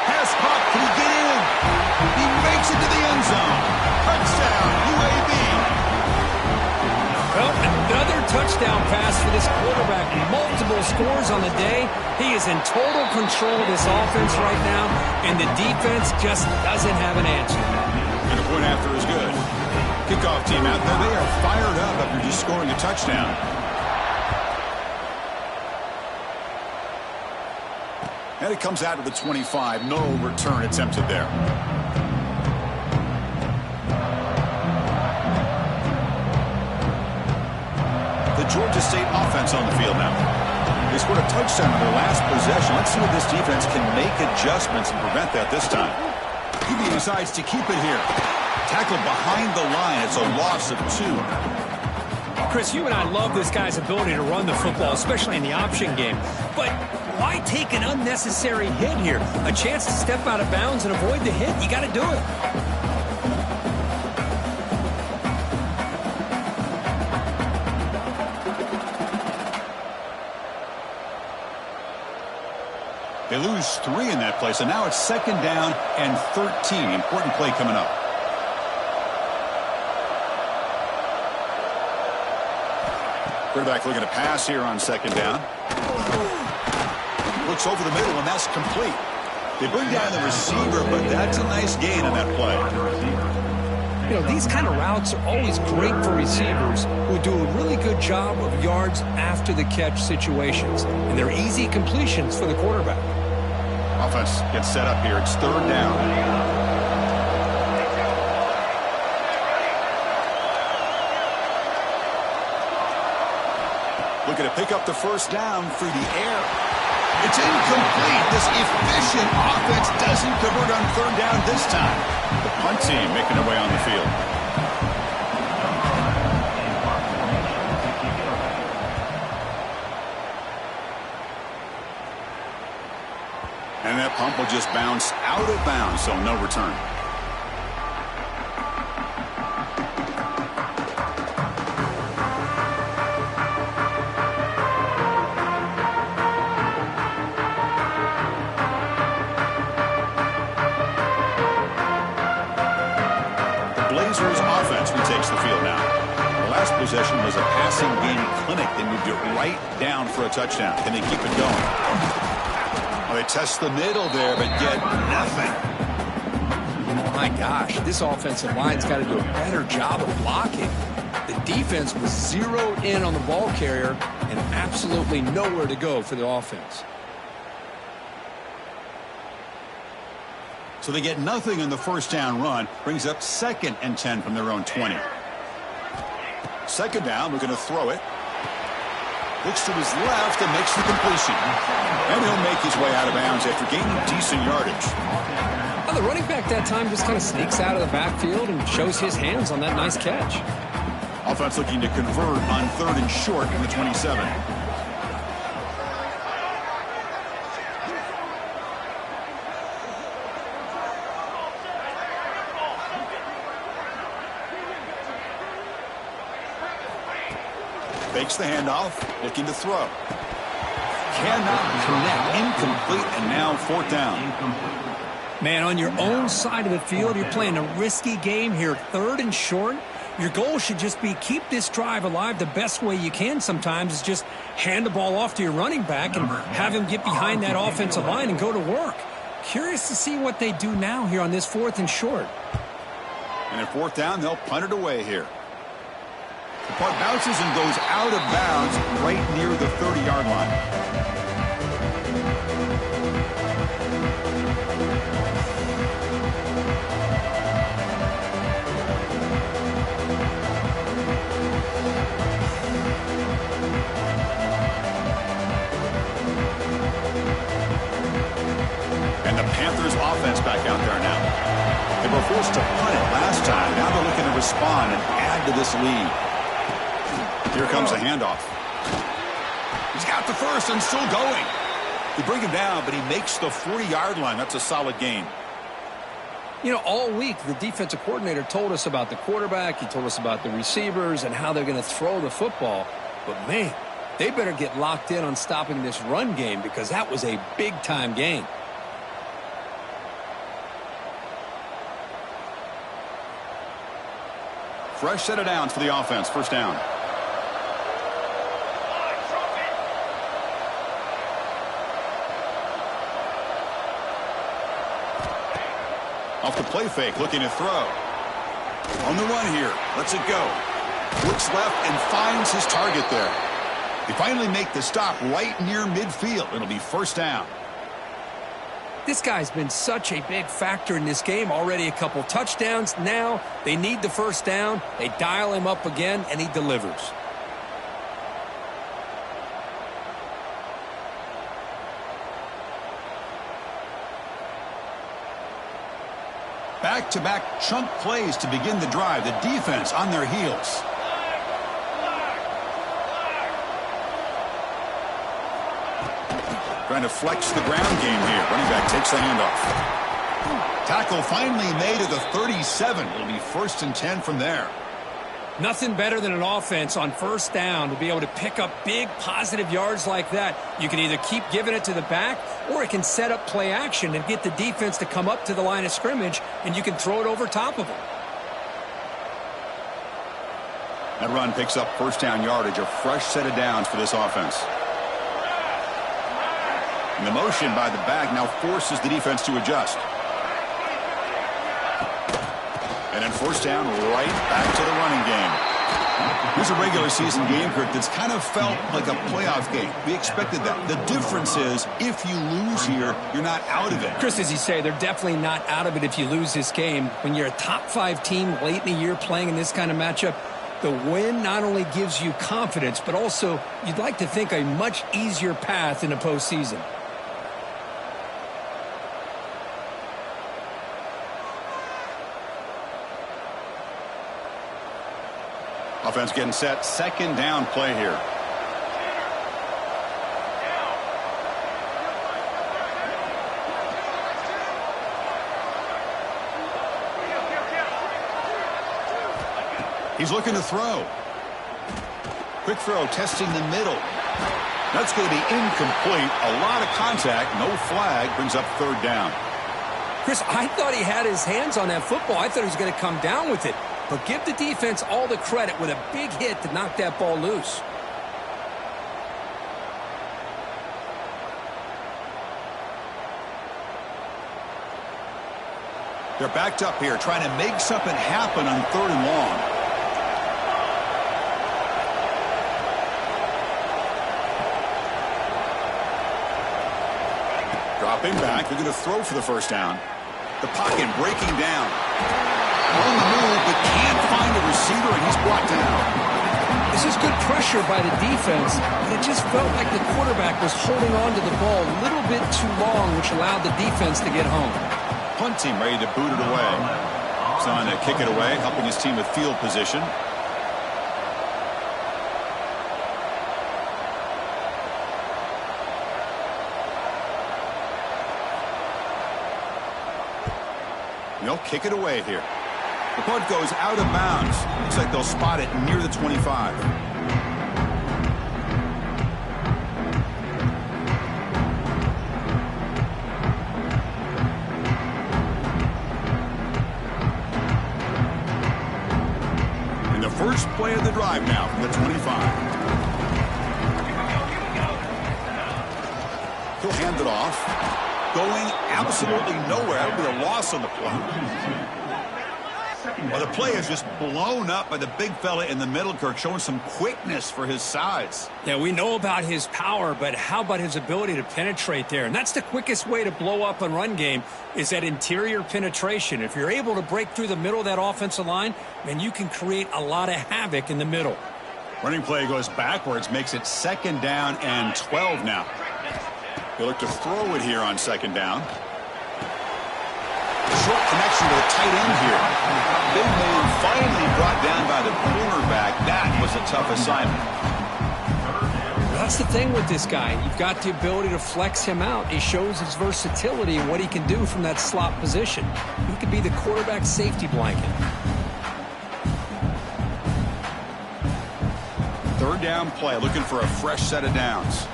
Pass caught, can he get in? He makes it to the end zone. Touchdown, UAB. Well, another touchdown pass for this quarterback. Multiple scores on the day. He is in total control of this offense right now, and the defense just doesn't have an answer. And the point after is good. Kickoff team out there, they are fired up after just scoring a touchdown. And it comes out of the 25. No return attempted there. The Georgia State offense on the field now. They scored a touchdown in their last possession. Let's see if this defense can make adjustments and prevent that this time. UAB decides to keep it here. Tackled behind the line. It's a loss of 2. Chris, you and I love this guy's ability to run the football, especially in the option game. But why take an unnecessary hit here? A chance to step out of bounds and avoid the hit. You got to do it. They lose 3 in that play, so now it's 2nd down and 13. Important play coming up. Quarterback looking to pass here on 2nd down. Looks over the middle, and that's complete. They bring down the receiver, but that's a nice gain on that play. You know, these kind of routes are always great for receivers who do a really good job of yards after the catch situations. And they're easy completions for the quarterback. Offense gets set up here. It's 3rd down. Looking to pick up the 1st down through the air. It's incomplete. This efficient offense doesn't convert on 3rd down this time. The punt team making their way on the field. And that pump will just bounce out of bounds, so no return. The Blazers offense retakes the field now. The last possession was a passing game clinic. They moved it right down for a touchdown. Can they keep it going? Well, they test the middle there, but get nothing. My gosh, this offensive line's got to do a better job of blocking. The defense was zeroed in on the ball carrier and absolutely nowhere to go for the offense. So they get nothing in the first down run. Brings up 2nd and 10 from their own 20. 2nd down, we're going to throw it. Looks to his left and makes the completion. And he'll make his way out of bounds after gaining decent yardage. Well, the running back that time just kind of sneaks out of the backfield and shows his hands on that nice catch. Offense looking to convert on 3rd and short from the 27. Fakes the handoff, looking to throw. Cannot connect, incomplete, and now 4th down. Man, on your own side of the field, you're playing a risky game here, 3rd and short. Your goal should just be keep this drive alive the best way you can sometimes is just hand the ball off to your running back and have him get behind that offensive line and go to work. Curious to see what they do now here on this 4th and short. And at 4th down, they'll punt it away here. The punt bounces and goes out of bounds right near the 30-yard line. And the Panthers offense back out there now. They were forced to punt it last time. Now they're looking to respond and add to this lead. Here comes a handoff. He's got the first and still going. They bring him down, but he makes the 40-yard line. That's a solid gain. You know, all week the defensive coordinator told us about the quarterback. He told us about the receivers and how they're going to throw the football. But, man, they better get locked in on stopping this run game because that was a big-time gain. Fresh set of downs for the offense. 1st down. Off the play fake, looking to throw. On the run here, lets it go. Looks left and finds his target there. They finally make the stop right near midfield. It'll be 1st down. This guy's been such a big factor in this game. Already a couple touchdowns. Now they need the 1st down. They dial him up again, and he delivers. Back-to-back chunk plays to begin the drive. The defense on their heels. Trying to flex the ground game here. Running back takes the handoff. Tackle finally made at the 37. It'll be 1st and 10 from there. Nothing better than an offense on 1st down to be able to pick up big positive yards like that. You can either keep giving it to the back or it can set up play action and get the defense to come up to the line of scrimmage and you can throw it over top of them. That run picks up 1st down yardage, a fresh set of downs for this offense. And the motion by the back now forces the defense to adjust. And then 1st down, right back to the running game. Here's a regular season game, Kurt, that's kind of felt like a playoff game. We expected that. The difference is if you lose here, you're not out of it. Chris, as you say, they're definitely not out of it if you lose this game. When you're a top 5 team late in the year playing in this kind of matchup, the win not only gives you confidence, but also you'd like to think a much easier path in the postseason. Offense getting set. 2nd down play here. He's looking to throw. Quick throw, testing the middle. That's going to be incomplete. A lot of contact, no flag, brings up third down. Chris, I thought he had his hands on that football. I thought he was going to come down with it. But give the defense all the credit with a big hit to knock that ball loose. They're backed up here, trying to make something happen on third and long. Dropping back, they're going to throw for the first down. The pocket breaking down. On the move, but can't find a receiver, and he's brought down. This is good pressure by the defense, but it just felt like the quarterback was holding on to the ball a little bit too long, which allowed the defense to get home. Punt team ready to boot it away. He's on to kick it away, helping his team with field position. They'll kick it away here. The punt goes out of bounds. Looks like they'll spot it near the 25. First play of the drive now from the 25. He'll hand it off. Going absolutely nowhere. That'll be a loss on the play. Well, the play is just blown up by the big fella in the middle, Kirk, showing some quickness for his size. Yeah, we know about his power, but how about his ability to penetrate there? And that's the quickest way to blow up a run game, is that interior penetration. If you're able to break through the middle of that offensive line, then you can create a lot of havoc in the middle. Running play goes backwards, makes it second down and 12 now. He'll look to throw it here on second down. Short connection to the tight end here. Big man finally brought down by the cornerback. That was a tough assignment. That's the thing with this guy. You've got the ability to flex him out. He shows his versatility and what he can do from that slot position. He could be the quarterback safety blanket. Third down play, looking for a fresh set of downs.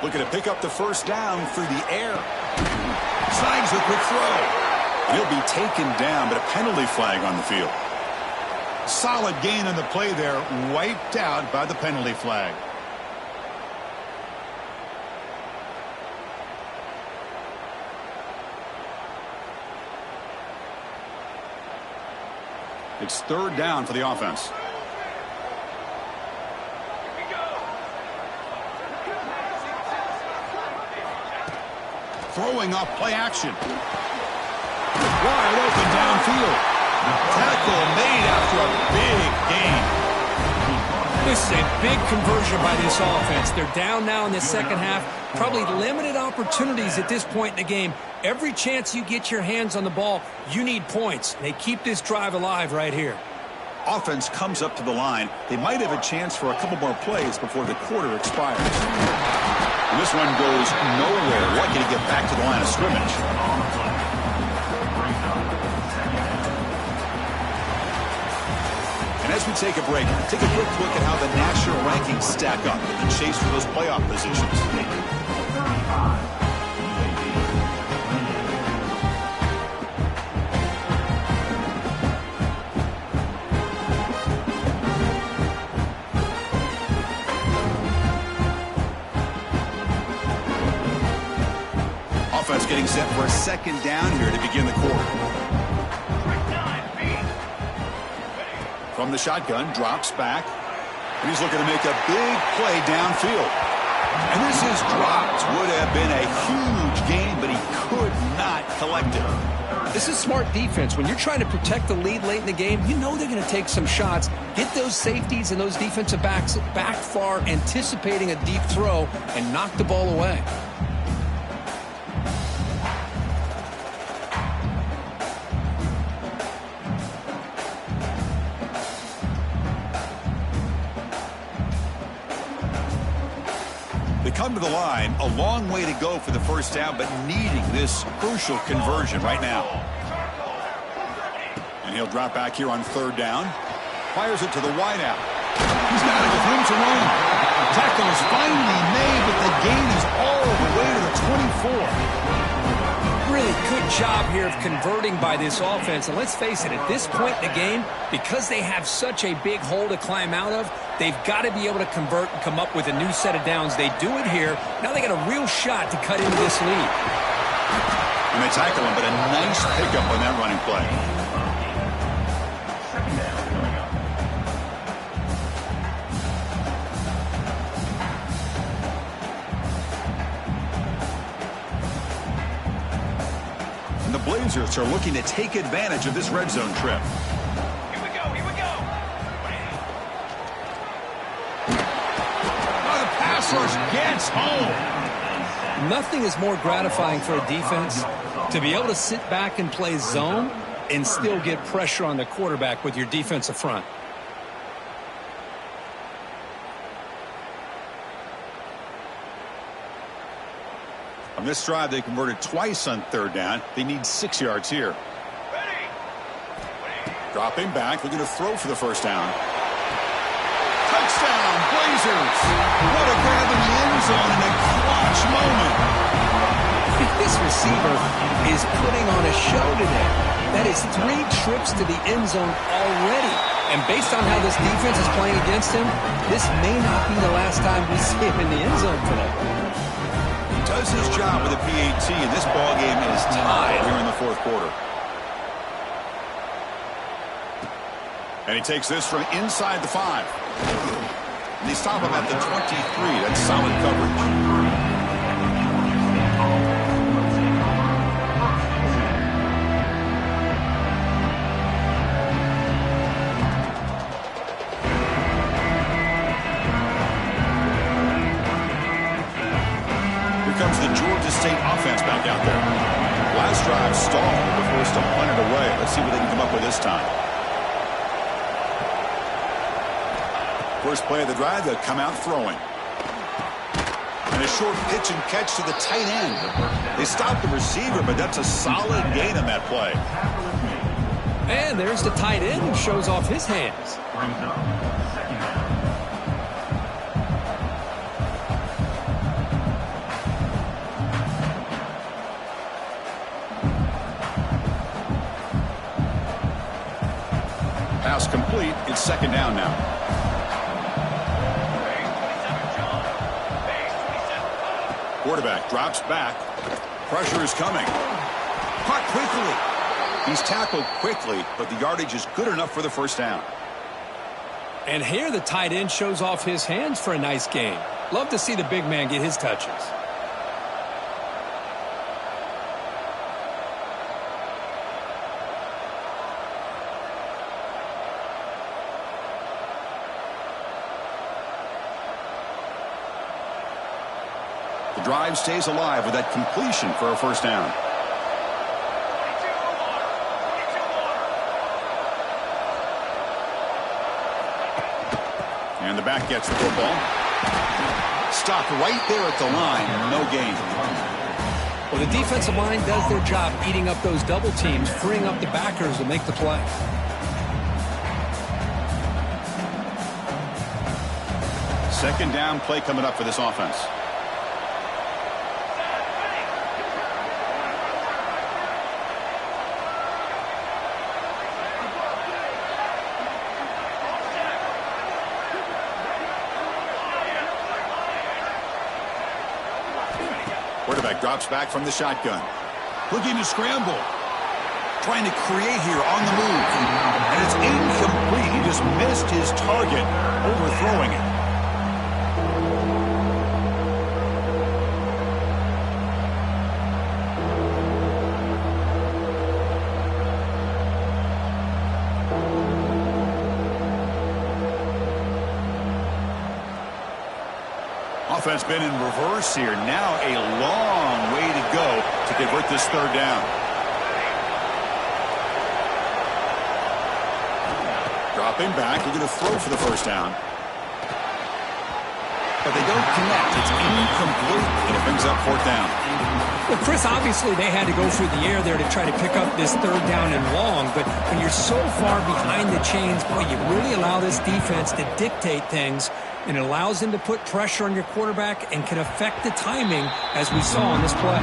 Looking to pick up the first down through the air. Snags a quick throw. He'll be taken down, but a penalty flag on the field. Solid gain on the play there, wiped out by the penalty flag. It's third down for the offense. Throwing off play action. Wide open downfield. Tackle made after a big gain. This is a big conversion by this offense. They're down now in the second half. Probably limited opportunities at this point in the game. Every chance you get your hands on the ball, you need points. They keep this drive alive right here. Offense comes up to the line. They might have a chance for a couple more plays before the quarter expires. And this one goes nowhere. Lucky to get back to the line of scrimmage. And as we take a break, take a quick look at how the national rankings stack up in the chase for those playoff positions. Offense getting set for a second down here to begin the quarter. From the shotgun, drops back, and he's looking to make a big play downfield. And this is dropped. Would have been a huge gain, but he could not collect it. This is smart defense. When you're trying to protect the lead late in the game, you know they're going to take some shots. Get those safeties and those defensive backs back far, anticipating a deep throw, and knock the ball away. They come to the line, a long way to go for the first down, but needing this crucial conversion right now. And he'll drop back here on third down. Fires it to the wideout. He's got it with room to run. Tackle is finally made, but the gain is all the way to the 24. Really good job here of converting by this offense. And let's face it, at this point in the game, because they have such a big hole to climb out of, they've got to be able to convert and come up with a new set of downs. They do it here. Now they got a real shot to cut into this lead. And they tackle him, but a nice pickup on that running play. Blazers are looking to take advantage of this red zone trip. Here we go, here we go. Oh, the pass rush gets home. Nothing is more gratifying for a defense to be able to sit back and play zone and still get pressure on the quarterback with your defensive front. On this drive, they converted twice on third down. They need 6 yards here. Ready. Dropping back, looking to throw for the first down. Touchdown, Blazers! What a grab in the end zone in a clutch moment. This receiver is putting on a show today. That is 3 trips to the end zone already. And based on how this defense is playing against him, this may not be the last time we see him in the end zone today. Does his job with a PAT, and this ball game is tied here in the fourth quarter. And he takes this from inside the 5. And they stop him at the 23. That's solid coverage. Comes the Georgia State offense back out there. Last drive stalled before it's still punted away. Let's see what they can come up with this time. First play of the drive, they'll come out throwing. And a short pitch and catch to the tight end. They stopped the receiver, but that's a solid gain on that play. And there's the tight end who shows off his hands. Pass complete. It's second down now. Quarterback drops back. Pressure is coming. Caught quickly. He's tackled quickly, but the yardage is good enough for the first down. And here the tight end shows off his hands for a nice gain. Love to see the big man get his touches. The drive stays alive with that completion for a first down. And the back gets the football. Stopped right there at the line. No gain. Well, the defensive line does their job eating up those double teams, freeing up the backers to make the play. Second down play coming up for this offense. Quarterback drops back from the shotgun. Looking to scramble. Trying to create here on the move. And it's incomplete. He just missed his target, overthrowing it. Offense been in reverse here. Now a long way to go to convert this third down. Dropping back. We're going to throw for the first down. but they don't connect. It's incomplete, and it brings up fourth down. Well, Chris, obviously they had to go through the air there to try to pick up this third down and long, but when you're so far behind the chains, boy, you really allow this defense to dictate things, and it allows them to put pressure on your quarterback and can affect the timing, as we saw on this play.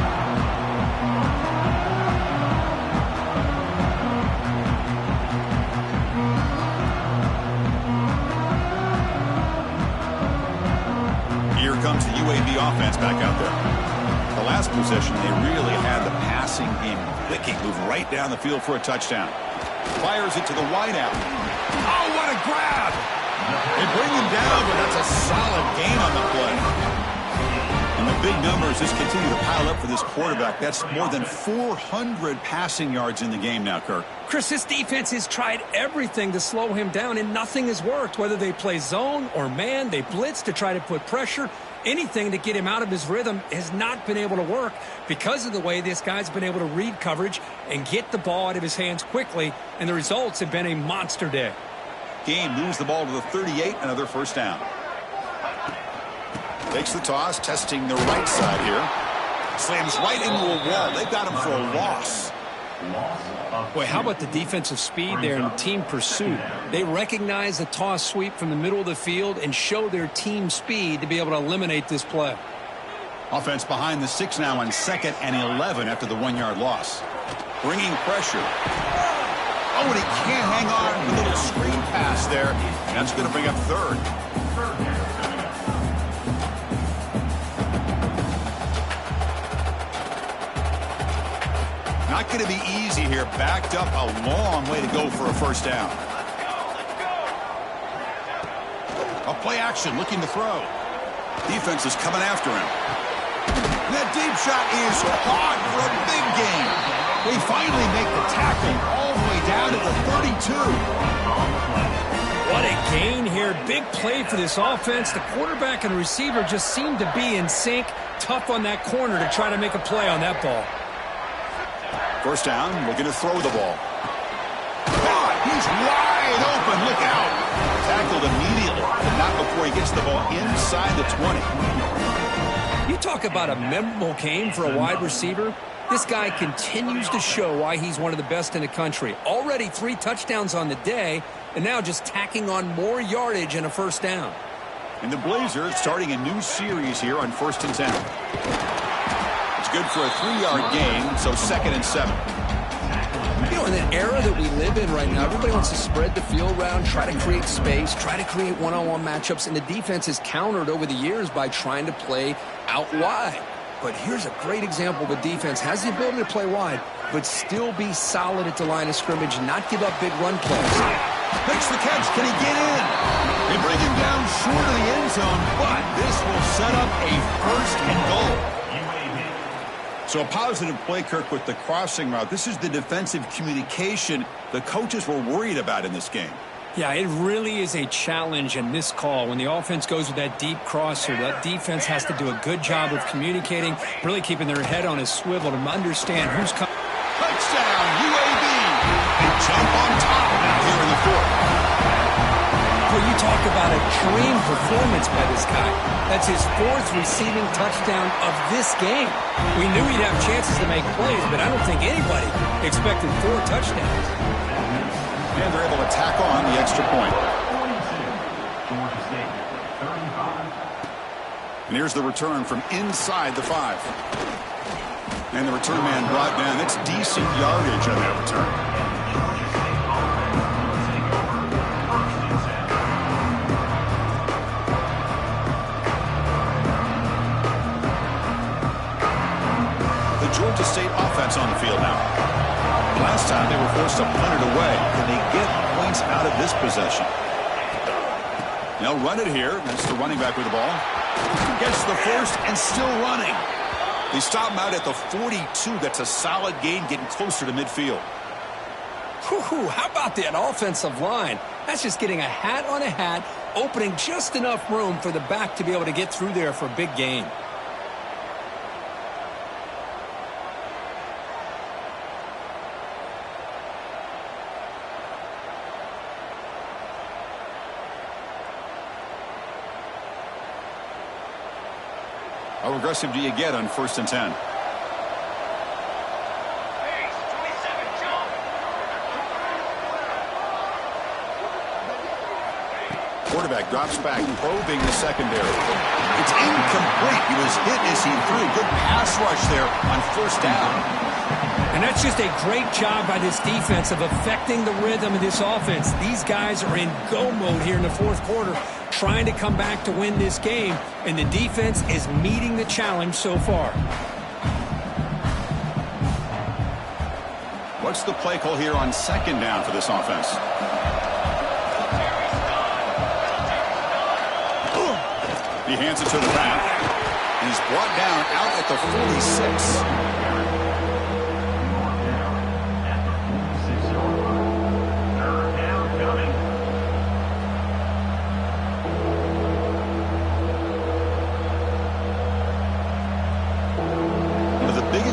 Here comes the UAB offense back out there. The last possession, they really had the passing game clicking, move right down the field for a touchdown. Fires it to the wideout. Oh, what a grab! They bring him down, but that's a solid gain on the play. And the big numbers just continue to pile up for this quarterback. That's more than 400 passing yards in the game now, Kirk. Chris, this defense has tried everything to slow him down, and nothing has worked. Whether they play zone or man, they blitz to try to put pressure. Anything to get him out of his rhythm has not been able to work because of the way this guy's been able to read coverage and get the ball out of his hands quickly, and the results have been a monster day. Game moves the ball to the 38, another first down. Takes the toss, testing the right side here. Slams right into a wall. They've got him for a loss. Boy, how about the defensive speed there and the team pursuit? They recognize the toss sweep from the middle of the field and show their team speed to be able to eliminate this play. Offense behind the 6 now on 2nd and 11 after the 1-yard loss. Bringing pressure. Oh, and he can't hang on. A little screen pass there. And that's going to bring up third. Not going to be easy here. Backed up a long way to go for a first down. A play action, looking to throw. Defense is coming after him. And that deep shot is caught for a big gain. They finally make the tackle all the way down to the 32. What a gain here. Big play for this offense. The quarterback and receiver just seem to be in sync. Tough on that corner to try to make a play on that ball. First down, looking to throw the ball. God, he's wide open. Look out. Tackled immediately, but not before he gets the ball inside the 20. You talk about a memorable game for a wide receiver. This guy continues to show why he's one of the best in the country. Already 3 touchdowns on the day, and now just tacking on more yardage and a first down. And the Blazers starting a new series here on 1st and 10. Good for a 3-yard gain, so 2nd and 7. You know, in the era that we live in right now, everybody wants to spread the field around, try to create space, try to create one-on-one matchups, and the defense is countered over the years by trying to play out wide. But here's a great example of a defense has the ability to play wide, but still be solid at the line of scrimmage, not give up big run plays. Makes the catch. Can he get in? They bring him down short of the end zone, but this will set up a 1st and goal. So a positive play, Kirk, with the crossing route. This is the defensive communication the coaches were worried about in this game. Yeah, it really is a challenge in this call. When the offense goes with that deep crosser, that defense has to do a good job of communicating, really keeping their head on a swivel to understand who's coming. Touchdown, UAB. They jump on top now here in the 4th. Well, you talk about a dream performance by this guy. That's his 4th receiving touchdown of this game. We knew he'd have chances to make plays, but I don't think anybody expected 4 touchdowns. And they're able to tack on the extra point. And here's the return from inside the 5. And the return man brought down. That's decent yardage on that return. Georgia State offense on the field now. Last time they were forced to punt it away. Can they get points out of this possession? They'll run it here. That's the running back with the ball. Gets the first and still running. They stop him out at the 42. That's a solid gain, getting closer to midfield. Whew, how about that offensive line? That's just getting a hat on a hat, opening just enough room for the back to be able to get through there for a big gain. How aggressive do you get on 1st and 10? Pace, 27, jump. Quarterback drops back, probing the secondary. It's incomplete. He was hit as he threw. Good pass rush there on 1st down. And that's just a great job by this defense of affecting the rhythm of this offense. These guys are in go mode here in the 4th quarter, trying to come back to win this game, and the defense is meeting the challenge so far. What's the play call here on 2nd down for this offense? He hands it to the back. He's brought down out at the 46.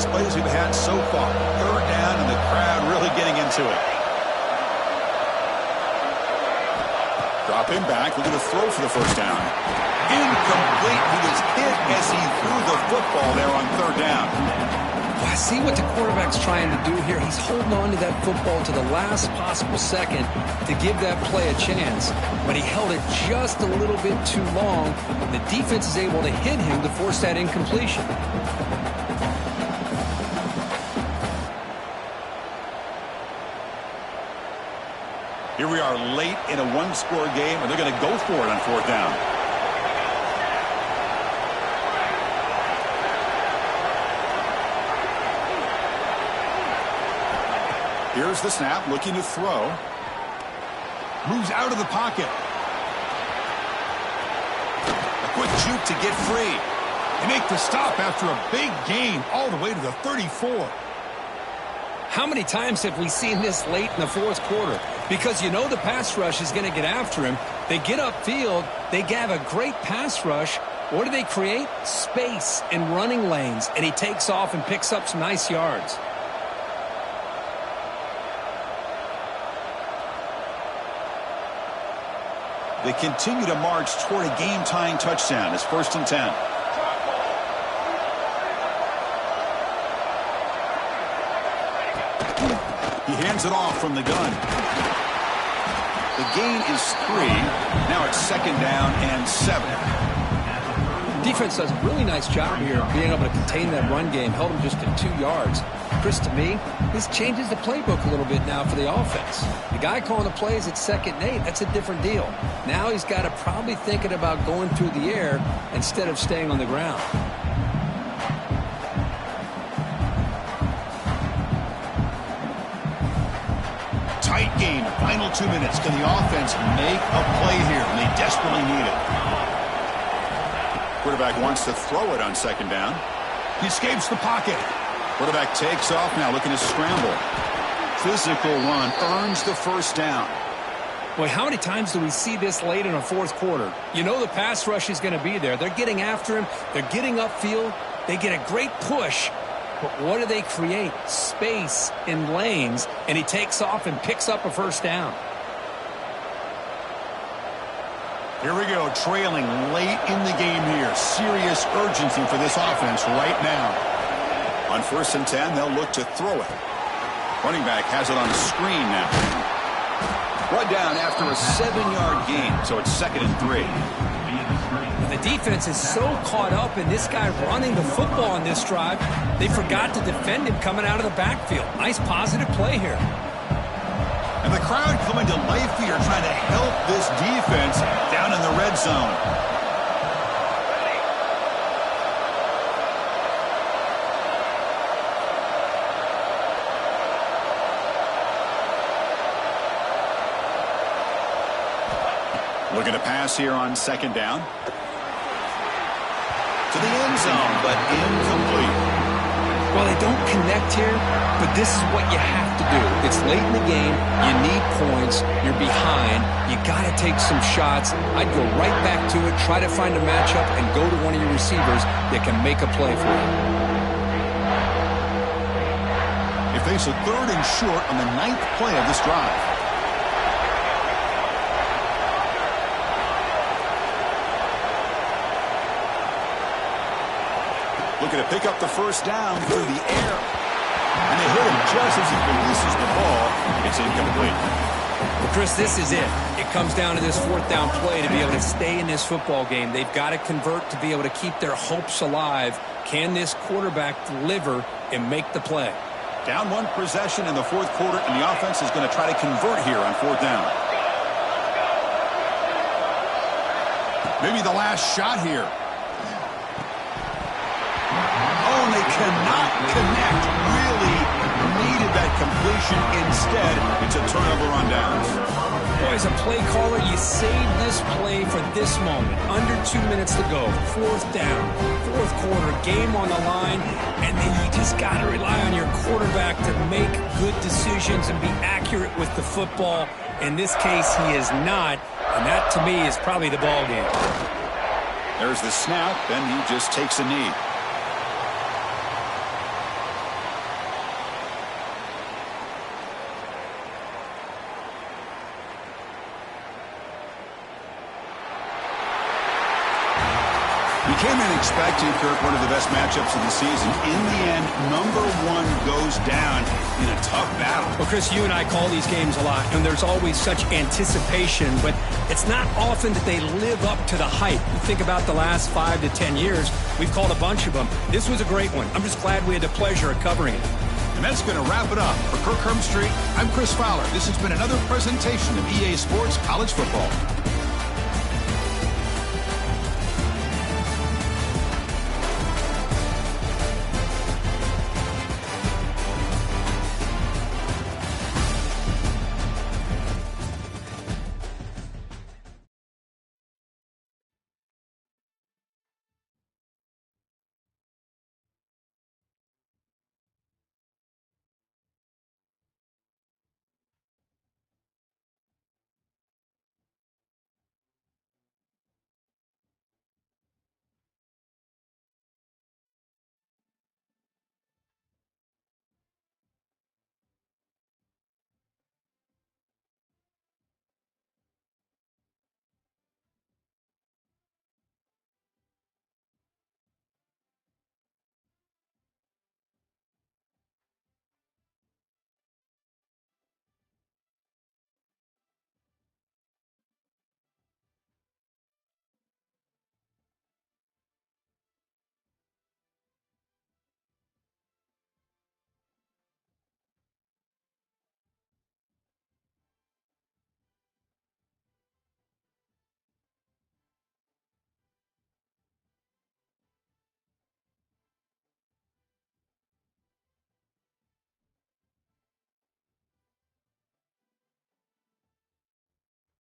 Plays we've had so far. 3rd down and the crowd really getting into it. Drop him back. Looking to throw for the 1st down. Incomplete. He was hit as he threw the football there on 3rd down. I see what the quarterback's trying to do here. He's holding on to that football to the last possible second to give that play a chance. But he held it just a little bit too long. The defense is able to hit him to force that incompletion. Here we are late in a 1-score game, and they're going to go for it on 4th down. Here's the snap, looking to throw. Moves out of the pocket. A quick juke to get free. They make the stop after a big gain all the way to the 34. How many times have we seen this late in the 4th quarter? Because you know the pass rush is going to get after him. They get upfield. They have a great pass rush. What do they create? Space and running lanes. And he takes off and picks up some nice yards. They continue to march toward a game-tying touchdown. It's 1st and 10. He hands it off from the gun. The gain is 3. Now it's 2nd down and 7. Defense does a really nice job here of being able to contain that run game. Held him just at 2 yards. Chris, to me, this changes the playbook a little bit now for the offense. The guy calling the plays at 2nd and 8, that's a different deal. Now he's got to probably thinking about going through the air instead of staying on the ground. Tight game, final 2 minutes. Can the offense make a play here? And they desperately need it. Quarterback wants to throw it on 2nd down. He escapes the pocket. Quarterback takes off now, looking to scramble. Physical run earns the 1st down. Boy, how many times do we see this late in a 4th quarter? You know the pass rush is going to be there. They're getting after him. They're getting upfield. They get a great push. But what do they create? Space in lanes, and he takes off and picks up a 1st down. Here we go, trailing late in the game here. Serious urgency for this offense right now. On 1st and 10, they'll look to throw it. Running back has it on a screen now. Brought down after a 7-yard gain, so it's 2nd and 3. The defense is so caught up in this guy running the football on this drive, they forgot to defend him coming out of the backfield. Nice positive play here. And the crowd coming to life here, trying to help this defense down in the red zone. Looking to pass here on 2nd down. To the end zone, but incomplete. Well, they don't connect here, but this is what you have to do. It's late in the game. You need points. You're behind. You got to take some shots. I'd go right back to it, try to find a matchup, and go to one of your receivers that can make a play for you. They face a 3rd and short on the 9th play of this drive. pick up the first down through the air. And they hit him just as he releases the ball. It's incomplete. Well, Chris, this is it. It comes down to this fourth down play to be able to stay in this football game. They've got to convert to be able to keep their hopes alive. Can this quarterback deliver and make the play? Down one possession in the fourth quarter, and the offense is going to try to convert here on fourth down. Maybe the last shot here. Oh, and they cannot connect. Really needed that completion. Instead, it's a turnover on downs. Boy, as a play caller, you save this play for this moment. Under 2 minutes to go. Fourth down. Fourth quarter. Game on the line. And then you just got to rely on your quarterback to make good decisions and be accurate with the football. In this case, he is not. And that, to me, is probably the ball game. There's the snap, and he just takes a knee. We came in expecting, Kirk, one of the best matchups of the season. In the end, number one goes down in a tough battle. Well, Chris, you and I call these games a lot, and there's always such anticipation, but it's not often that they live up to the hype. You think about the last 5 to 10 years, we've called a bunch of them. This was a great one. I'm just glad we had the pleasure of covering it. And that's going to wrap it up. For Kirk Hermstreet, I'm Chris Fowler. This has been another presentation of EA Sports College Football.